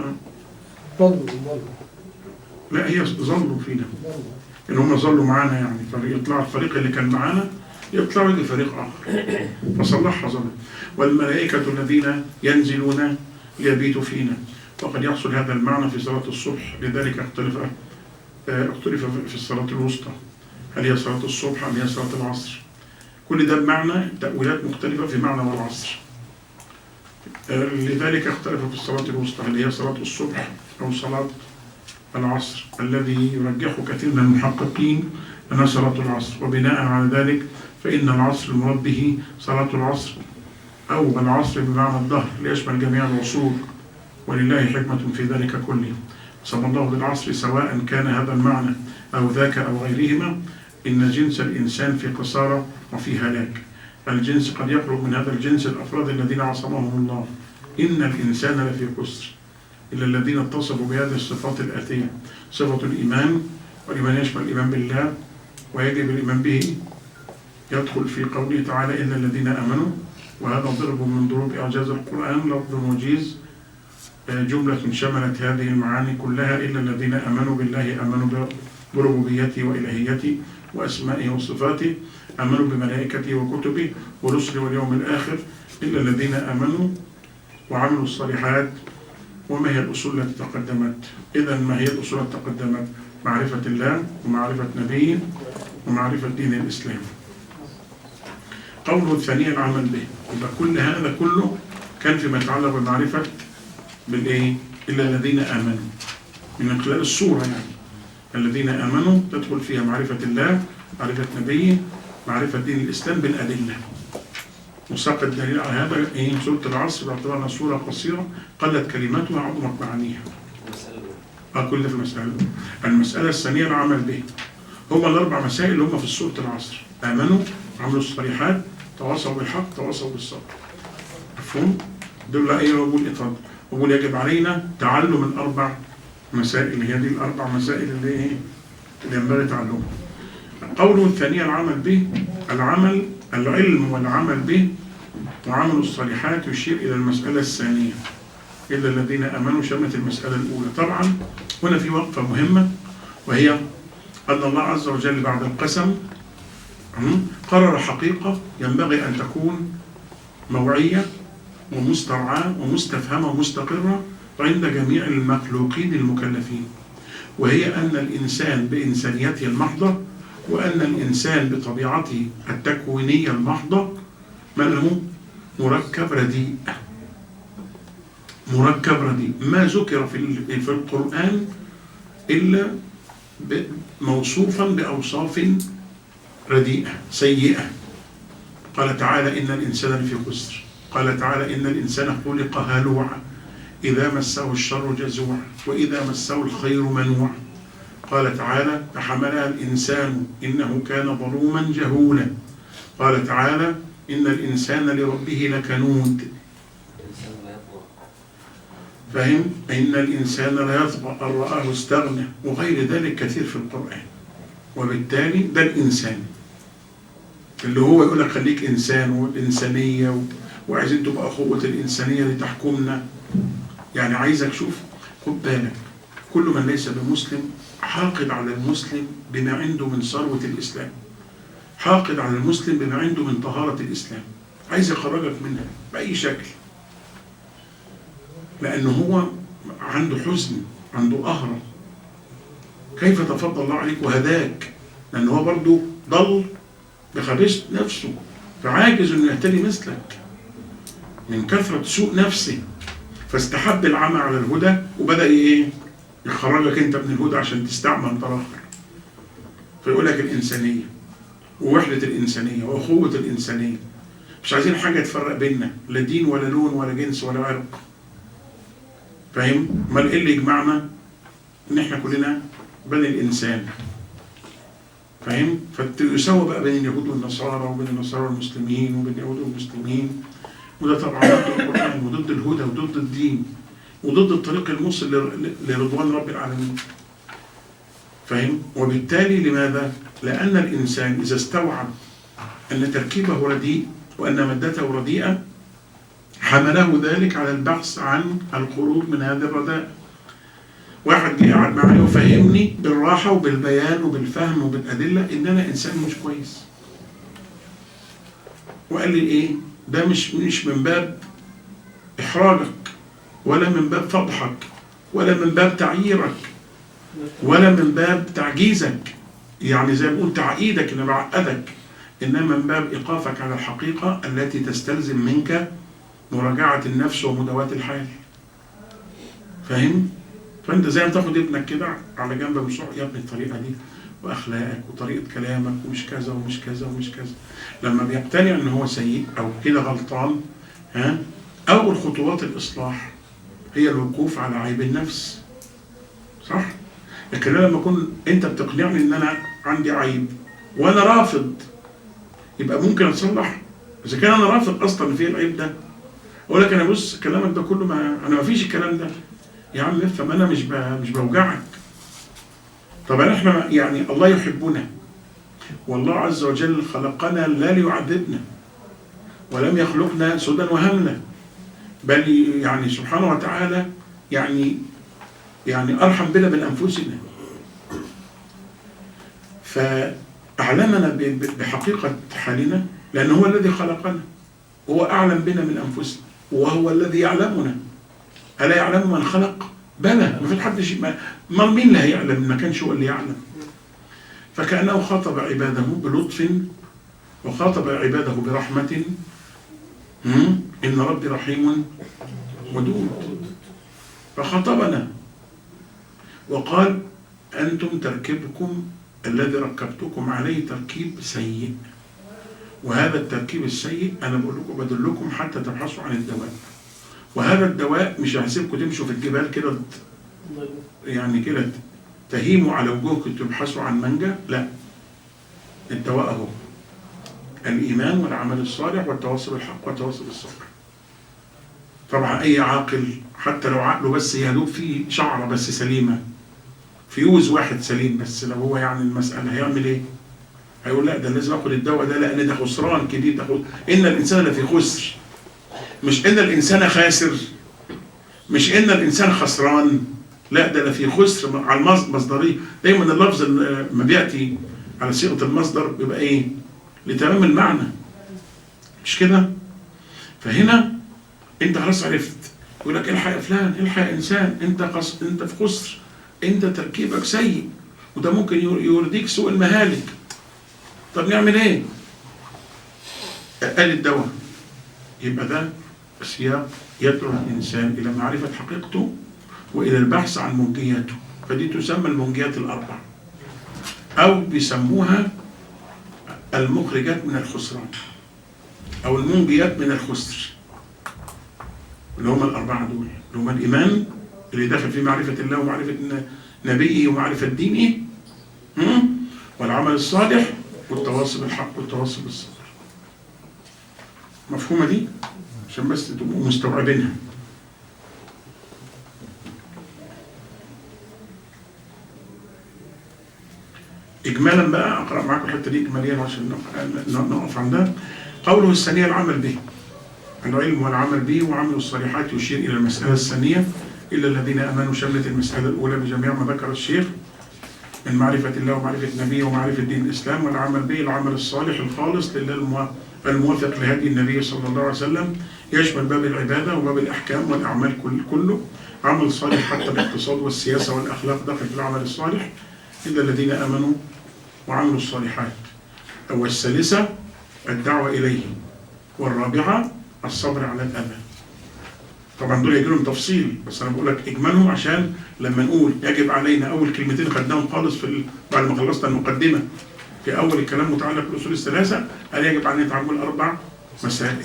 لا هي ظلوا فينا إن هم ظلوا معانا، يعني يطلع الفريق اللي كان معانا يطلعوا يجي فريق آخر فصلحها ظلم. والملائكة الذين ينزلون ليبيتوا فينا، وقد يحصل هذا المعنى في صلاة الصبح، لذلك اختلف في الصلاة الوسطى، هل هي صلاة الصبح أم هي صلاة العصر؟ كل ده بمعنى تأويلات مختلفة في معنى والعصر. لذلك اختلف في الصلاة الوسطى هل هي صلاة الصبح أو صلاة العصر، الذي يرجح كثير من المحققين أنها صلاة العصر، وبناء على ذلك فإن العصر المراد به صلاة العصر أو العصر بمعنى الظهر ليشمل جميع العصور، ولله حكمة في ذلك كله. سمى الله بالعصر سواء كان هذا المعنى أو ذاك أو غيرهما، إن جنس الإنسان في قصارى وفي هلاك. الجنس قد يخرج من هذا الجنس الأفراد الذين عصمهم الله، إن الإنسان لفي خسر إلا الذين اتصفوا بهذه الصفات الآتية: صفة الإيمان، والإيمان يشمل الإيمان بالله ويجب الإيمان به، يدخل في قوله تعالى إلا الذين آمنوا، وهذا ضرب من ضروب إعجاز القرآن، لفظ وجيز، جملة شملت هذه المعاني كلها. إلا الذين آمنوا بالله، آمنوا بربوبيته وإلهيته وأسمائه وصفاته، آمنوا بملائكته وكتبه ورسله واليوم الآخر، إلا الذين آمنوا وعملوا الصالحات. وما هي الأصول التي تقدمت؟ إذن ما هي الأصول التي تقدمت؟ معرفة الله ومعرفة نبيه ومعرفة دين الإسلام. قوله الثانية العمل به، يبقى كل هذا كله كان فيما يتعلق بمعرفة بالإيه؟ إلا الذين آمنوا من خلال الصورة، يعني الذين آمنوا تدخل فيها معرفة الله، معرفة نبيه، معرفة دين الإسلام بالأدلة. وساق الدليل على هذا إيه؟ سورة العصر باعتبارها سورة قصيرة قلت كلماتها عظمت معانيها. كل ده في المسألة. المسألة الثانية العمل به. هما الأربع مسائل اللي هما في سورة العصر: آمنوا، عملوا الصالحات، تواصوا بالحق، تواصوا بالصبر. مفهوم؟ دول إيه؟ وبقول يجب علينا تعلم الأربع مسائل. هي دي الأربع مسائل اللي إيه؟ اللي ينبغي تعلمها. قوله الثانية العمل به، العلم والعمل به وعمل الصالحات يشير إلى المسألة الثانية. إلا الذين آمنوا شملت المسألة الأولى. طبعا هنا في وقفة مهمة، وهي أن الله عز وجل بعد القسم قرر حقيقة ينبغي أن تكون موعية ومسترعاة ومستفهمة ومستقرة عند جميع المخلوقين المكلفين، وهي أن الإنسان بإنسانيته المحضة، وأن الإنسان بطبيعته التكوينية المحضة له مركب رديء. ما ذكر في القرآن إلا موصوفا بأوصاف رديئة سيئة. قال تعالى: إن الإنسان لفي خسر. قال تعالى: إن الإنسان خلق هلوعا إذا مسه الشر جزوعا وإذا مسه الخير منوعا. قال تعالى: فحملها الإنسان إنه كان ظلوما جهولا. قال تعالى: إن الإنسان لربه لكنود. فهم؟ إن الإنسان لا يطغى أن رآه استغنى، وغير ذلك كثير في القرآن. وبالتالي ده الإنسان اللي هو يقول لك خليك إنسان والإنسانية وعايزين تبقى أخوة الإنسانية لتحكمنا. يعني عايزك شوف، خد بالك، كل من ليس بمسلم حاقد على المسلم بما عنده من ثروة الإسلام، حاقد على المسلم بما عنده من طهارة الإسلام، عايز يخرجك منها بأي شكل، لأنه هو عنده حزن، عنده قهرة. كيف تفضل الله عليك وهداك؟ لأنه هو برضه ضل بخبث نفسه، فعاجز إنه يهتدي مثلك من كثرة سوء نفسه، فاستحب العمى على الهدى وبدأ إيه؟ يخرجك أنت من الهدى عشان تستعمل أنت الآخر. فيقول لك الإنسانية ووحدة الإنسانية وأخوة الإنسانية، مش عايزين حاجة تفرق بيننا، لا دين ولا لون ولا جنس ولا عرق. فاهم؟ امال ايه اللي يجمعنا؟ ان احنا كلنا بني الانسان. فاهم؟ فيساوى بقى بين اليهود والنصارى وبين النصارى والمسلمين وبين اليهود والمسلمين، وده طبعا ضد القرآن وضد الهدى وضد الدين وضد الطريق الموصل لرضوان رب العالمين. فاهم؟ وبالتالي لماذا؟ لأن الإنسان إذا استوعب أن تركيبه رديء وأن مادته رديئة حمله ذلك على البحث عن الخروج من هذا الرداء. واحد جه قاعد معايا وفهمني بالراحة وبالبيان وبالفهم وبالأدلة إن أنا إنسان مش كويس، وقال لي إيه؟ ده مش من باب إحراجك ولا من باب فضحك ولا من باب تعييرك ولا من باب تعجيزك، يعني زي ما بقول تعقيدك إن بعقدك، إنما من باب إيقافك على الحقيقة التي تستلزم منك مراجعة النفس ومداواة الحال. فاهم؟ فأنت زي ما تاخد ابنك كده على جنب مشروع، يا ابني الطريقة دي وأخلاقك وطريقة كلامك ومش كذا ومش كذا ومش كذا. لما بيقتنع إن هو سيء أو كده غلطان، أول خطوات الإصلاح هي الوقوف على عيب النفس. صح؟ لكن لما أكون أنت بتقنعني إن أنا عندي عيب وأنا رافض، يبقى ممكن أتصلح. إذا كان أنا رافض أصلا في العيب ده، أقول لك أنا بص كلامك ده كله أنا ما فيش الكلام ده يا عم، افهم أنا مش بوجعك. طبعا إحنا يعني الله يحبنا، والله عز وجل خلقنا لا ليعذبنا ولم يخلقنا سدى وهمنا، بل يعني سبحانه وتعالى يعني أرحم بنا من أنفسنا. فأعلمنا بحقيقة حالنا، لأنه هو الذي خلقنا، هو أعلم بنا من أنفسنا، وهو الذي يعلمنا. ألا يعلم من خلق؟ بلى، ما في حد شيء، ما مين اللي هيعلم؟ ما كانش هو اللي يعلم. فكأنه خاطب عباده بلطف وخاطب عباده برحمة. إن ربي رحيم ودود. فخاطبنا وقال أنتم تركيبكم الذي ركبتكم عليه تركيب سيء، وهذا التركيب السيء أنا بقول لكم بدلكم حتى تبحثوا عن الدواء، وهذا الدواء مش هسيبكم تمشوا في الجبال كده يعني كده تهيموا على وجوهكم تبحثوا عن منجا، لا، الدواء اهو، الإيمان والعمل الصالح والتواصي بالحق والتواصي بالصبر. طبعا أي عاقل حتى لو عقله بس يدوب فيه شعرة بس سليمة، فيوز واحد سليم بس، لو هو يعني المسألة هيعمل إيه؟ هيقول لا ده لازم آخد الدواء ده لأن ده خسران كبير، ده إن الإنسان لفي خسر، مش إن الإنسان خاسر، مش إن الإنسان خسران، لا ده لفي خسر على المصدرية. دايما اللفظ لما بيأتي على صيغة المصدر بيبقى إيه؟ لتمام المعنى، مش كده؟ فهنا انت خلاص عرفت، يقول لك الحق يا فلان، الحق يا انسان، انت في خسر، انت تركيبك سيء، وده ممكن يرديك سوء المهالك. طب نعمل ايه؟ قال الدواء. يبقى ده سياق يدعو الانسان الى معرفة حقيقته والى البحث عن منجياته، فدي تسمى المنجيات الاربع، او بيسموها المخرجات من الخسران او المنجيات من الخسر، اللي هم الأربعة دول، اللي هم الإيمان اللي داخل في معرفة الله ومعرفة نبيه ومعرفة دينه، والعمل الصالح والتواصي بالحق والتواصي بالصبر. مفهومة دي؟ عشان بس تبقوا مستوعبينها. إجمالا بقى أقرأ معاكم الحتة دي إجماليا عشان نقف عندها. قوله الثانية العمل به، العلم والعمل به وعمل الصالحات يشير إلى المسألة الثانية، إلا الذين آمنوا شملت المسألة الأولى بجميع ما ذكر الشيخ من معرفة الله ومعرفة نبيه ومعرفة دين الإسلام، والعمل به العمل الصالح الخالص لله الموافق لهدي النبي صلى الله عليه وسلم، يشمل باب العبادة وباب الأحكام والأعمال كله. عمل صالح حتى الاقتصاد والسياسة والأخلاق داخل في العمل الصالح، إلا الذين آمنوا وعملوا الصالحات. والثالثة الدعوة إليه، والرابعة الصبر على الأذى. طبعا دول يجيلهم تفصيل، بس أنا بقول لك إجمالهم عشان لما نقول يجب علينا، أول كلمتين خدناهم خالص بعد ما خلصنا المقدمة في أول الكلام متعلق بالأصول الثلاثة، قال يجب علينا تعامل 4 مسائل.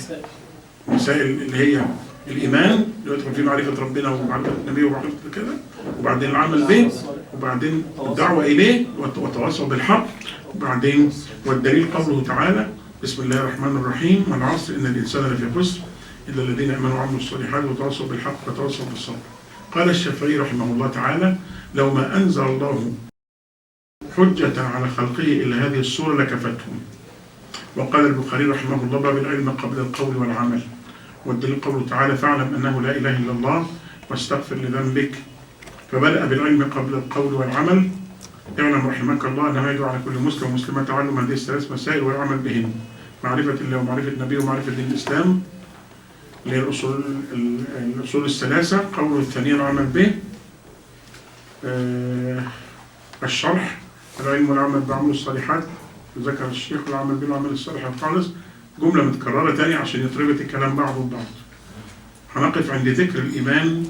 مسائل اللي هي الإيمان اللي يدخل فيه معرفة ربنا ومعرفة النبي ومعرفة كده، وبعدين العمل به، وبعدين الدعوة إليه والتواصي بالحق، وبعدين والدليل قوله تعالى بسم الله الرحمن الرحيم والعصر إن الإنسان لفي خسر إلا الذين آمنوا وعملوا الصالحات وتواصوا بالحق وتواصوا بالصبر. قال الشافعي رحمه الله تعالى لو ما أنزل الله حجة على خلقه إلا هذه الصورة لكفتهم. وقال البخاري رحمه الله باب العلم قبل القول والعمل، والدليل قوله تعالى فاعلم أنه لا إله إلا الله واستغفر لذنبك، فبدأ بالعلم قبل القول والعمل. اعلم رحمك الله أنه يجب على كل مسلم ومسلمة تعلم هذه الثلاث مسائل والعمل بهن، معرفة الله ومعرفة النبي ومعرفة دين الإسلام اللي هي الأصول الثلاثة. قوله الثانية العمل به، الشرح العلم والعمل بعمل الصالحات، ذكر الشيخ العمل به والعمل الصالح الخالص، جملة متكررة تاني عشان يتربط الكلام بعضه ببعض. هنقف عند ذكر الإيمان،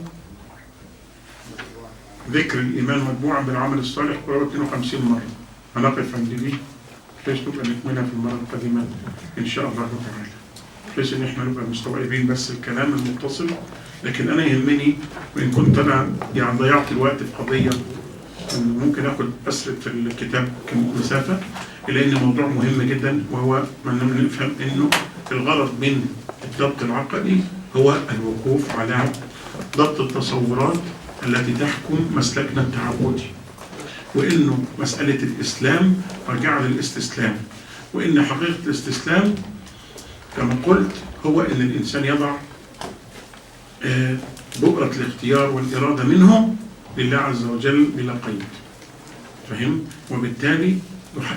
ذكر الإيمان مجموعا بالعمل الصالح قرابة 52 مرة. هنقف عند دي بحيث نبقى نكملها في المرة القادمة إن شاء الله تعالى، بحيث إن إحنا نبقى مستوعبين بس الكلام المتصل. لكن أنا يهمني، وإن كنت أنا يعني ضيعت الوقت في قضية ممكن آخد أسرد في الكتاب مسافة، إلا إن موضوع مهم جدا، وهو من نفهم إنه الغرض من الضبط العقدي هو الوقوف على ضبط التصورات التي تحكم مسلكنا التعبدي، وإنه مسألة الإسلام راجعة للاستسلام، وإن حقيقة الاستسلام كما قلت هو إن الإنسان يضع بؤرة الاختيار والإرادة منه لله عز وجل بلا قيد، فهم؟ وبالتالي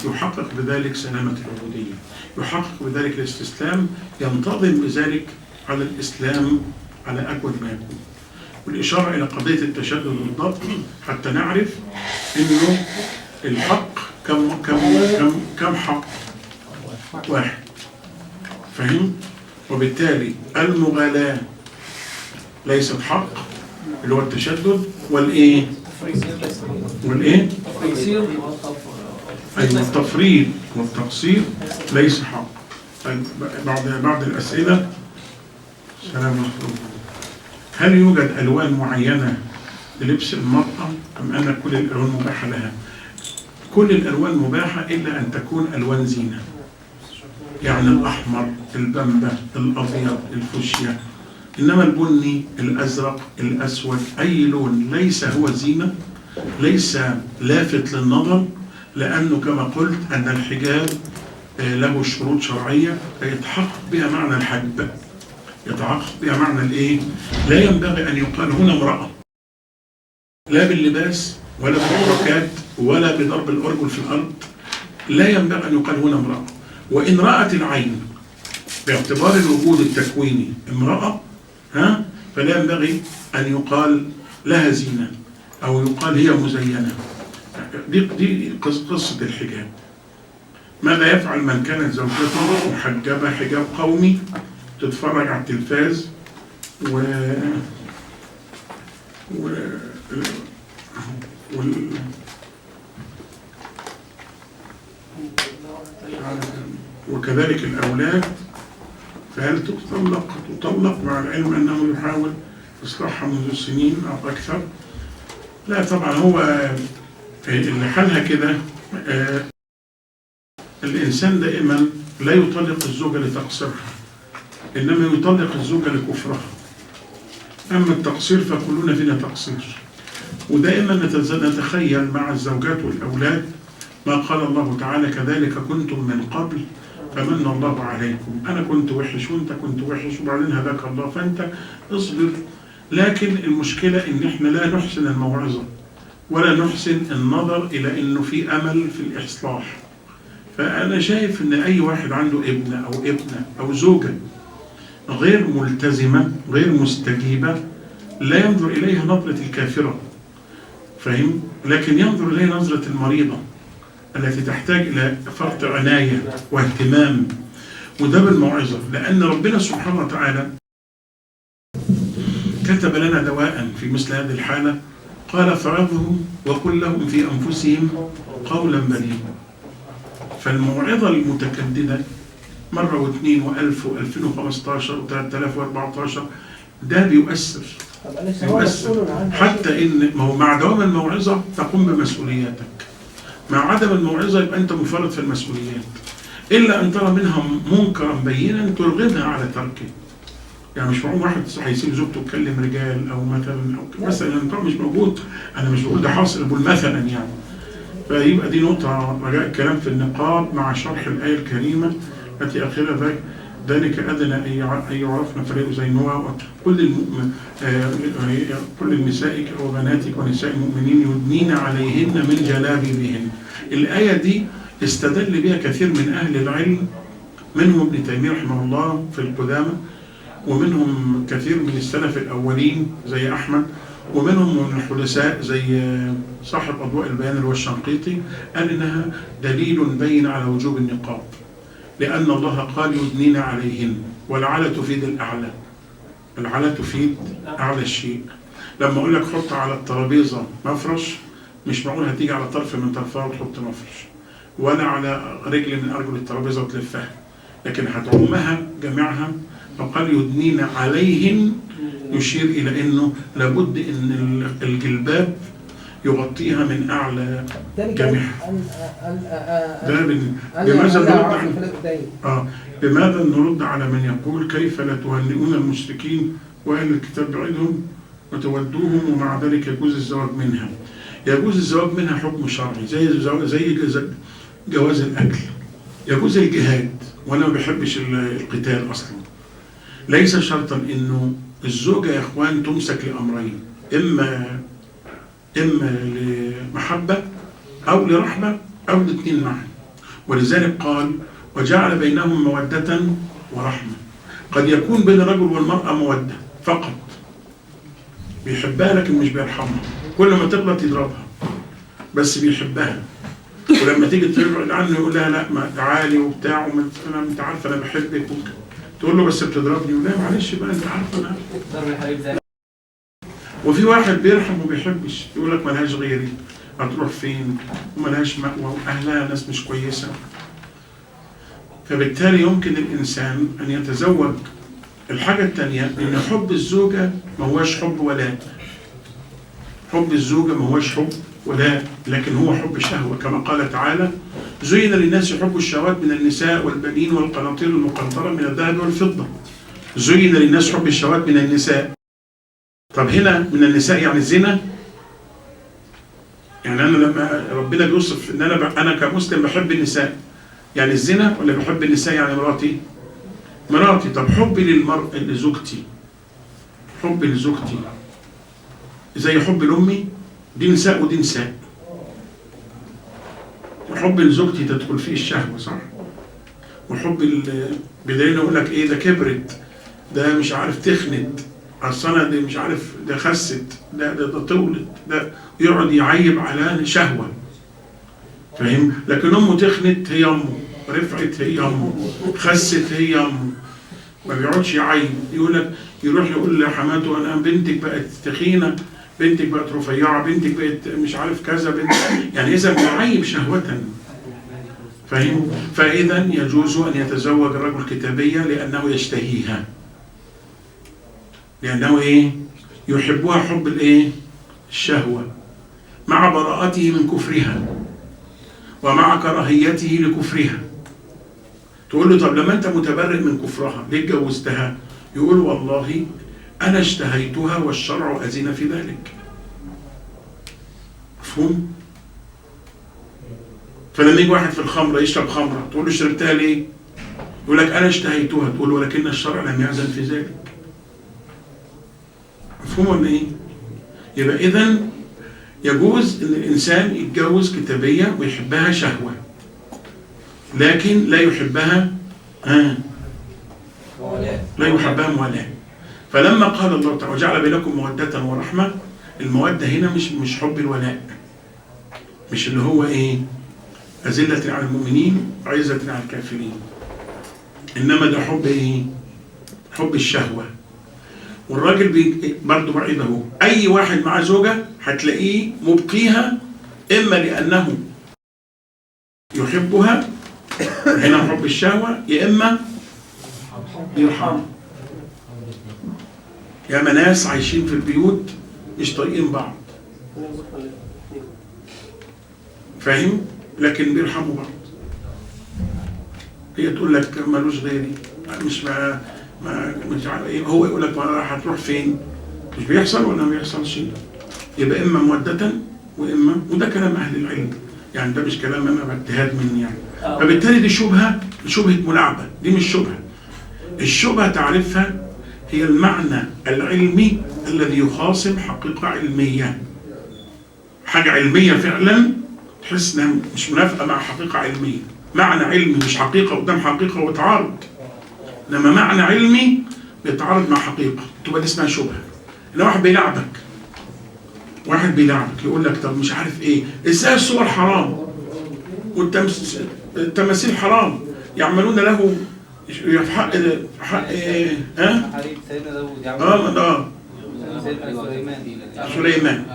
يحقق بذلك سلامة العبودية، يحقق بذلك الاستسلام، ينتظم بذلك على الإسلام على أكمل ما يكون. والإشارة إلى قضية التشدد والضبط حتى نعرف إنه الحق كم حق؟ واحد، فهم؟ وبالتالي المغالاة ليست حق اللي هو التشدد، والإيه؟ تفريزير ليس والايه؟ تفريزير أيوة التفريط والتقصير ليس حق. طيب بعض الأسئلة. سلام عليكم. هل يوجد ألوان معينة للبس المرأة أم أن كل الألوان مباحة لها؟ كل الألوان مباحة إلا أن تكون ألوان زينة، يعني الأحمر، البنبة، الأبيض، الفوشيا. إنما البني، الأزرق، الأسود، أي لون ليس هو زينة، ليس لافت للنظر، لأنه كما قلت أن الحجاب له شروط شرعية يتحقق بها معنى الحجب، يتحقق بها معنى الإيه؟ لا ينبغي أن يقال هنا امرأة، لا باللباس ولا بالحركات ولا بضرب الأرجل في الأرض، لا ينبغي أن يقال هنا امرأة. وإن رأت العين باعتبار الوجود التكويني امرأة فلا ينبغي أن يقال لها زينة أو يقال هي مزينة. دي قصة الحجاب. ماذا يفعل من كانت زوجته محجبة حجاب قومي تتفرج على التلفاز وكذلك الأولاد، فهل تطلق مع العلم أنه يحاول إصلاحها منذ سنين أو أكثر؟ لا طبعا، هو اللي حالها كده الإنسان دائما لا يطلق الزوجة لتقصيرها، إنما يطلق الزوجة لكفرها. أما التقصير فكلنا فينا تقصير. ودائما نتخيل مع الزوجات والأولاد ما قال الله تعالى: كذلك كنتم من قبل فمن الله عليكم. أنا كنت وحش وأنت كنت وحش وبعدين هداك الله، فأنت اصبر. لكن المشكلة إن إحنا لا نحسن الموعظة ولا نحسن النظر إلى إنه في أمل في الإصلاح. فأنا شايف إن أي واحد عنده ابن أو ابنة أو زوجة غير ملتزمة غير مستجيبة لا ينظر إليها نظرة الكافرة، فهم؟ لكن ينظر إليها نظرة المريضة التي تحتاج إلى فرط عناية واهتمام، وده بالموعظة. لأن ربنا سبحانه وتعالى كتب لنا دواء في مثل هذه الحالة، قال: فعظهم وقل لهم في أنفسهم قولا بليغا. فالموعظة المتكددة مرة واثنين وألف و2015 و3014 ده بيؤثر حتى إن ما هو مع دوام الموعظة تقوم بمسؤولياتك، مع عدم الموعظة يبقى أنت مفرط في المسؤوليات، إلا أن ترى منها منكرا بينا ترغبها على تركه. يعني مش معقول واحد هيسيب زوجته تكلم رجال أو مثلا انت مش موجود، أنا مش بقول ده حاصل، بقول مثلا يعني. فيبقى دي نقطة رجاء الكلام في النقاب مع شرح الآية الكريمة التي آخرها ذلك أدنى أن يعرفن فلا يزينوها. كل النساء وبناتك ونساء المؤمنين يدنين عليهن من جلابيبهن. الآية دي استدل بها كثير من أهل العلم، منهم ابن تيمية رحمه الله في القدامى، ومنهم كثير من السلف الأولين زي أحمد، ومنهم من الحدثاء زي صاحب أضواء البيان اللي هو الشنقيطي، قال إنها دليل بين على وجوب النقاب، لأن الله قال يدنين عليهن، والعلى تفيد الأعلى، العلى تفيد أعلى الشيء. لما أقول لك حط على الترابيزة مفرش، مش معقول هتيجي على طرف من طرفها وتحط مفرش، ولا على رجل من أرجل الترابيزة وتلفها، لكن هتعمها جميعها. فقال يدنين عليهن، يشير إلى أنه لابد أن الجلباب يغطيها من أعلى جميعها. بماذا نرد على من يقول كيف لا تهنئون المشركين وأهل الكتاب بعيدهم وتودوهم ومع ذلك يجوز الزواج منها؟ يجوز الزواج منها حكم شرعي زي جواز الأكل، يجوز الجهاد، وأنا ما بحبش القتال أصلا. ليس شرطا إنه الزوجة يا إخوان تمسك لأمرين، إما لمحبة أو لرحمة أو الاثنين معا. ولذلك قال: وجعل بينهم مودة ورحمة. قد يكون بين الرجل والمرأة مودة فقط، بيحبها لكن مش بيرحمها، كل ما تغلط يضربها بس بيحبها، ولما تيجي تبعد عنه يقول لها لا ما تعالي وبتاع، انت عارفه انا بحبك، تقول له بس بتضربني، ولا معلش بقى انت عارفه انا. وفي واحد بيرحم وما بيحبش، يقول لك ملهاش غيري، هتروح فين وملهاش مأوى وأهلها ناس مش كويسة. فبالتالي يمكن الإنسان أن يتزوج. الحاجة الثانية إن حب الزوجة ما هوش حب ولاء. حب الزوجة ما هوش حب ولاء، لكن هو حب شهوة، كما قال تعالى: زين للناس حب الشهوات من النساء والبنين والقناطير المقنطرة من الذهب والفضة. زين للناس حب الشهوات من النساء. طب هنا من النساء يعني الزنا؟ يعني أنا لما ربنا بيوصف إن أنا كمسلم بحب النساء، يعني الزنا ولا بحب النساء يعني مراتي؟ طب حبي للمرأة لزوجتي، حبي لزوجتي زي حبي لأمي؟ دي نساء ودي نساء. وحبي لزوجتي تدخل فيه الشهوة، صح؟ وحب بدليل يقول لك إيه، ده كبرت، ده مش عارف تخنت، أصل أنا ده مش عارف، ده خست، ده طولت، ده يقعد يعيب على شهوة، فاهم؟ لكن أمه تخنت هي أمه، رفعت هي أمه، خست هي أمه، ما بيقعدش يعيب. يقول لك يروح يقول لحماته: أنا بنتك بقت تخينة، بنتك بقت رفيعة، بنتك بقت مش عارف كذا، يعني إذا بيعيب شهوة، فاهم؟ فإذا يجوز أن يتزوج الرجل كتابية لأنه يشتهيها، لأنه إيه؟ يحبها حب الإيه؟ الشهوة، مع براءته من كفرها ومع كراهيته لكفرها. تقول له: طب لما أنت متبرئ من كفرها ليه اتجوزتها؟ يقول: والله أنا اشتهيتها والشرع أذن في ذلك. مفهوم؟ فلما يجي واحد في الخمرة يشرب خمرة، تقول له: شربتها ليه؟ يقول لك: أنا اشتهيتها. تقول له: ولكن الشرع لم يأذن في ذلك. مفهوم ولا إيه؟ يبقى إذن يجوز إن الإنسان يتجوز كتابية ويحبها شهوة، لكن لا يحبها لا يحبها موالاة. فلما قال الله تعالى: وجعل بينكم مودة ورحمة، المودة هنا مش حب الولاء، مش اللي هو إيه؟ أذلة على المؤمنين عزة على الكافرين، إنما ده حب إيه؟ حب الشهوة. والراجل برضه بعيد اهو، أي واحد مع زوجة هتلاقيه مبقيها، إما لأنه يحبها، هنا حب الشهوة، يا إما يرحم. يا ناس عايشين في البيوت مش طايقين بعض، فاهم؟ لكن بيرحموا بعض. هي تقول لك: مالوش غيري، مش عارف ايه، هو يقول لك: هتروح فين؟ مش بيحصل ولا ما بيحصلش؟ يبقى اما مودة واما، وده كلام اهل العلم، يعني ده مش كلام انا باجتهاد مني يعني. فبالتالي دي شبهة ملاعبة، دي مش شبهة. الشبهة تعرفها هي المعنى العلمي الذي يخاصم حقيقة علمية. حاجة علمية فعلا تحس انها مش منافقة مع حقيقة علمية، معنى علمي مش حقيقة قدام حقيقة وتعارض، لما معنى علمي بيتعارض مع حقيقة تبقى دي اسمها شبهة. لو واحد بيلعبك يقول لك: طب مش عارف ايه، ازاي الصور حرام والتماثيل حرام، يعملون له في حق ايه؟ سيدنا داود سليمان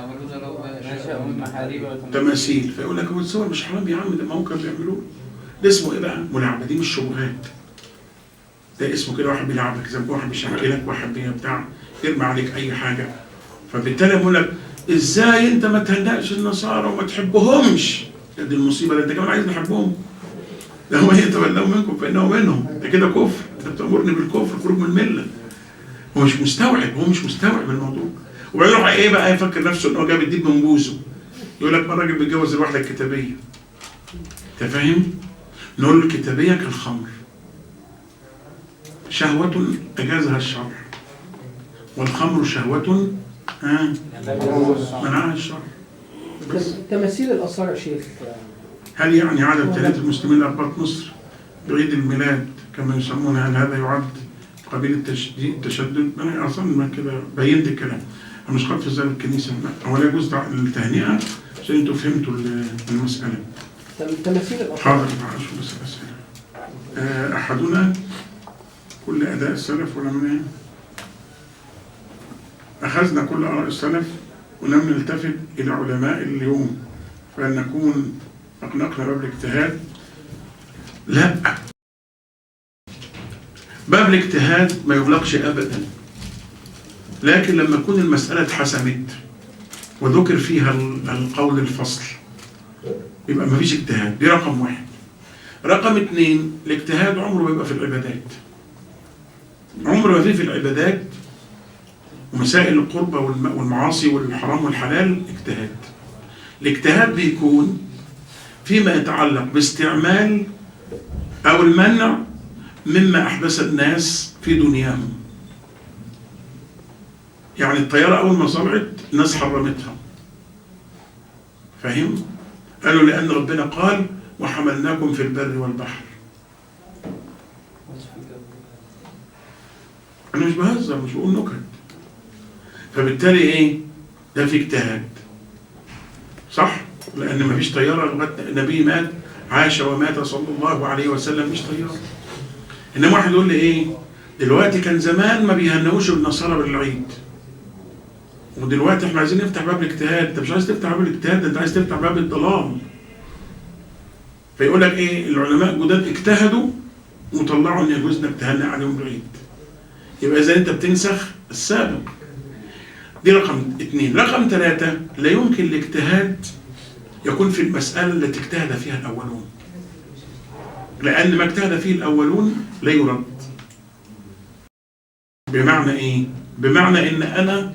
تماثيل، فيقول لك: هو الصور مش حرام يا عم، ده ما هو كانوا بيعملوه. ده اسمه ايه بقى؟ ملاعبة. دي مش شبهات، ده اسمه كده واحد بيلعبك، زي واحد بيشكلك، واحد بتاع يرمي عليك اي حاجه. فبالتالي بقول لك: ازاي انت ما تهنأش النصارى وما تحبهمش؟ دي المصيبه، ده انت كمان عايز نحبهم. ده هو يتولوا منكم فانه منهم، ده كده كفر، انت بتامرني بالكفر، خروج من المله. هو مش مستوعب الموضوع. وبعدين يروح ايه بقى، يفكر نفسه ان هو جاب الديب من بوزه. يقول لك: ما الراجل بيتجوز الواحده الكتابيه. انت فاهم؟ نقول له: الكتابيه كالخمر، شهوة أجازها الشرع، والخمر شهوة منعها الشرع. تماثيل الآثار يا شيخ، هل يعني عدد تلاف المسلمين لأرباط مصر بعيد الميلاد كما يسمونها، هل هذا يعد قبيل التشدد؟ أنا أصلا ما كده بينت الكلام، أنا مش قد في ذلك الكنيسة، ولا يجوز التهنئة، عشان أنتوا فهمتوا المسألة. تماثيل الآثار. حاضر، شو بس الأسئلة. أحدنا كل أداء السلف ولا من أخذنا كل آراء السلف ولم نلتفت إلى علماء اليوم فأن نكون أقنقنا باب الاجتهاد. لا، باب الاجتهاد ما يغلقش أبدا، لكن لما تكون المسألة اتحسمت وذكر فيها القول الفصل يبقى ما فيش اجتهاد. دي رقم واحد. رقم اتنين، الاجتهاد عمره ما يبقى في العبادات، عمره ما في العبادات ومسائل القربة والمعاصي والحرام والحلال اجتهاد. الاجتهاد بيكون فيما يتعلق باستعمال أو المنع مما أحدث الناس في دنياهم. يعني الطيارة أول ما طلعت الناس حرمتها، فاهم؟ قالوا لأن ربنا قال وحملناكم في البر والبحر. أنا مش بهزر، مش بقول نكت. فبالتالي إيه؟ ده في اجتهاد، صح؟ لأن ما فيش طيارة لغاية النبي مات، عاش ومات صلى الله عليه وسلم، مش طيارة. إنما واحد يقول لي إيه؟ دلوقتي كان زمان ما بيهنوش النصارى بالعيد، ودلوقتي احنا عايزين نفتح باب الاجتهاد. انت مش عايز تفتح باب الاجتهاد، انت عايز تفتح باب الضلال. فيقول لك ايه؟ العلماء الجداد اجتهدوا وطلعوا ان يجوز انك تهنئ عليهم العيد. يبقى اذا انت بتنسخ السابق. دي رقم اتنين. رقم ثلاثة، لا يمكن الاجتهاد يكون في المسألة التي اجتهد فيها الأولون، لأن ما اجتهد فيه الأولون لا يرد. بمعنى ايه؟ بمعنى ان انا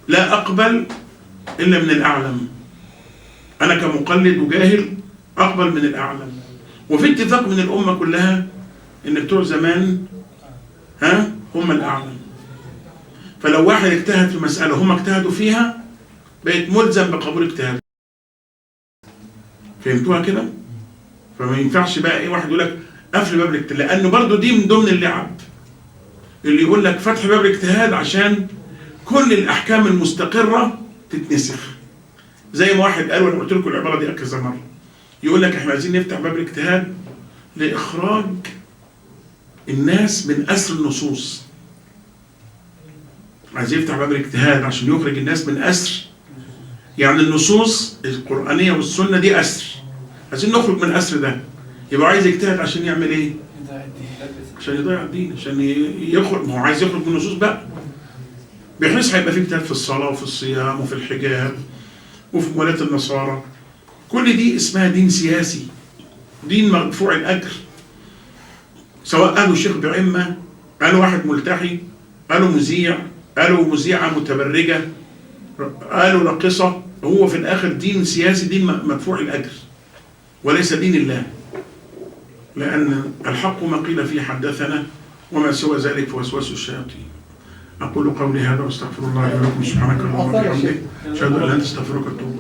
لا أقبل إلا من الأعلم. أنا كمقلد وجاهل أقبل من الأعلم، وفي اتفاق من الأمة كلها إن بتوع زمان هم الأعلم. فلو واحد اجتهد في مسألة هم اجتهدوا فيها بقيت ملزم بقبول اجتهاد. فهمتوها كده؟ فما ينفعش بقى إيه واحد يقول لك قفل باب الاجتهاد، لأنه برضو دي من ضمن اللعب اللي يقول لك فتح باب الاجتهاد عشان كل الأحكام المستقرة تتنسخ. زي ما واحد قال، وانا قلت لكم العبارة دي كذا مرة، يقول لك احنا عايزين نفتح باب الاجتهاد لإخراج الناس من أسر النصوص. عايز يفتح باب الاجتهاد عشان يخرج الناس من أسر، يعني النصوص القرآنية والسنة دي أسر، عايزين نخرج من الأسر ده. يبقى عايز يجتهد عشان يعمل ايه؟ عشان يضيع الدين، عشان يخرج. ما هو عايز يخرج من النصوص بقى، بحيث هيبقى في اجتهاد في الصلاة وفي الصيام وفي الحجاب وفي مولاة النصارى. كل دي اسمها دين سياسي، دين مرفوع الأجر. سواء قالوا شيخ بعمة، قالوا واحد ملتحي، قالوا مذيع، قالوا مذيعة متبرجة، قالوا راقصة، هو في الآخر دين سياسي، دين مرفوع الأجر وليس دين الله. لأن الحق ما قيل فيه حدثنا وما سوى ذلك فوسوس الشياطين. أقول قولي هذا واستغفر الله لي ولكم. سبحانك اللهم وبحمدك أشهد أن لا إله إلا أنت أستغفرك وأتوب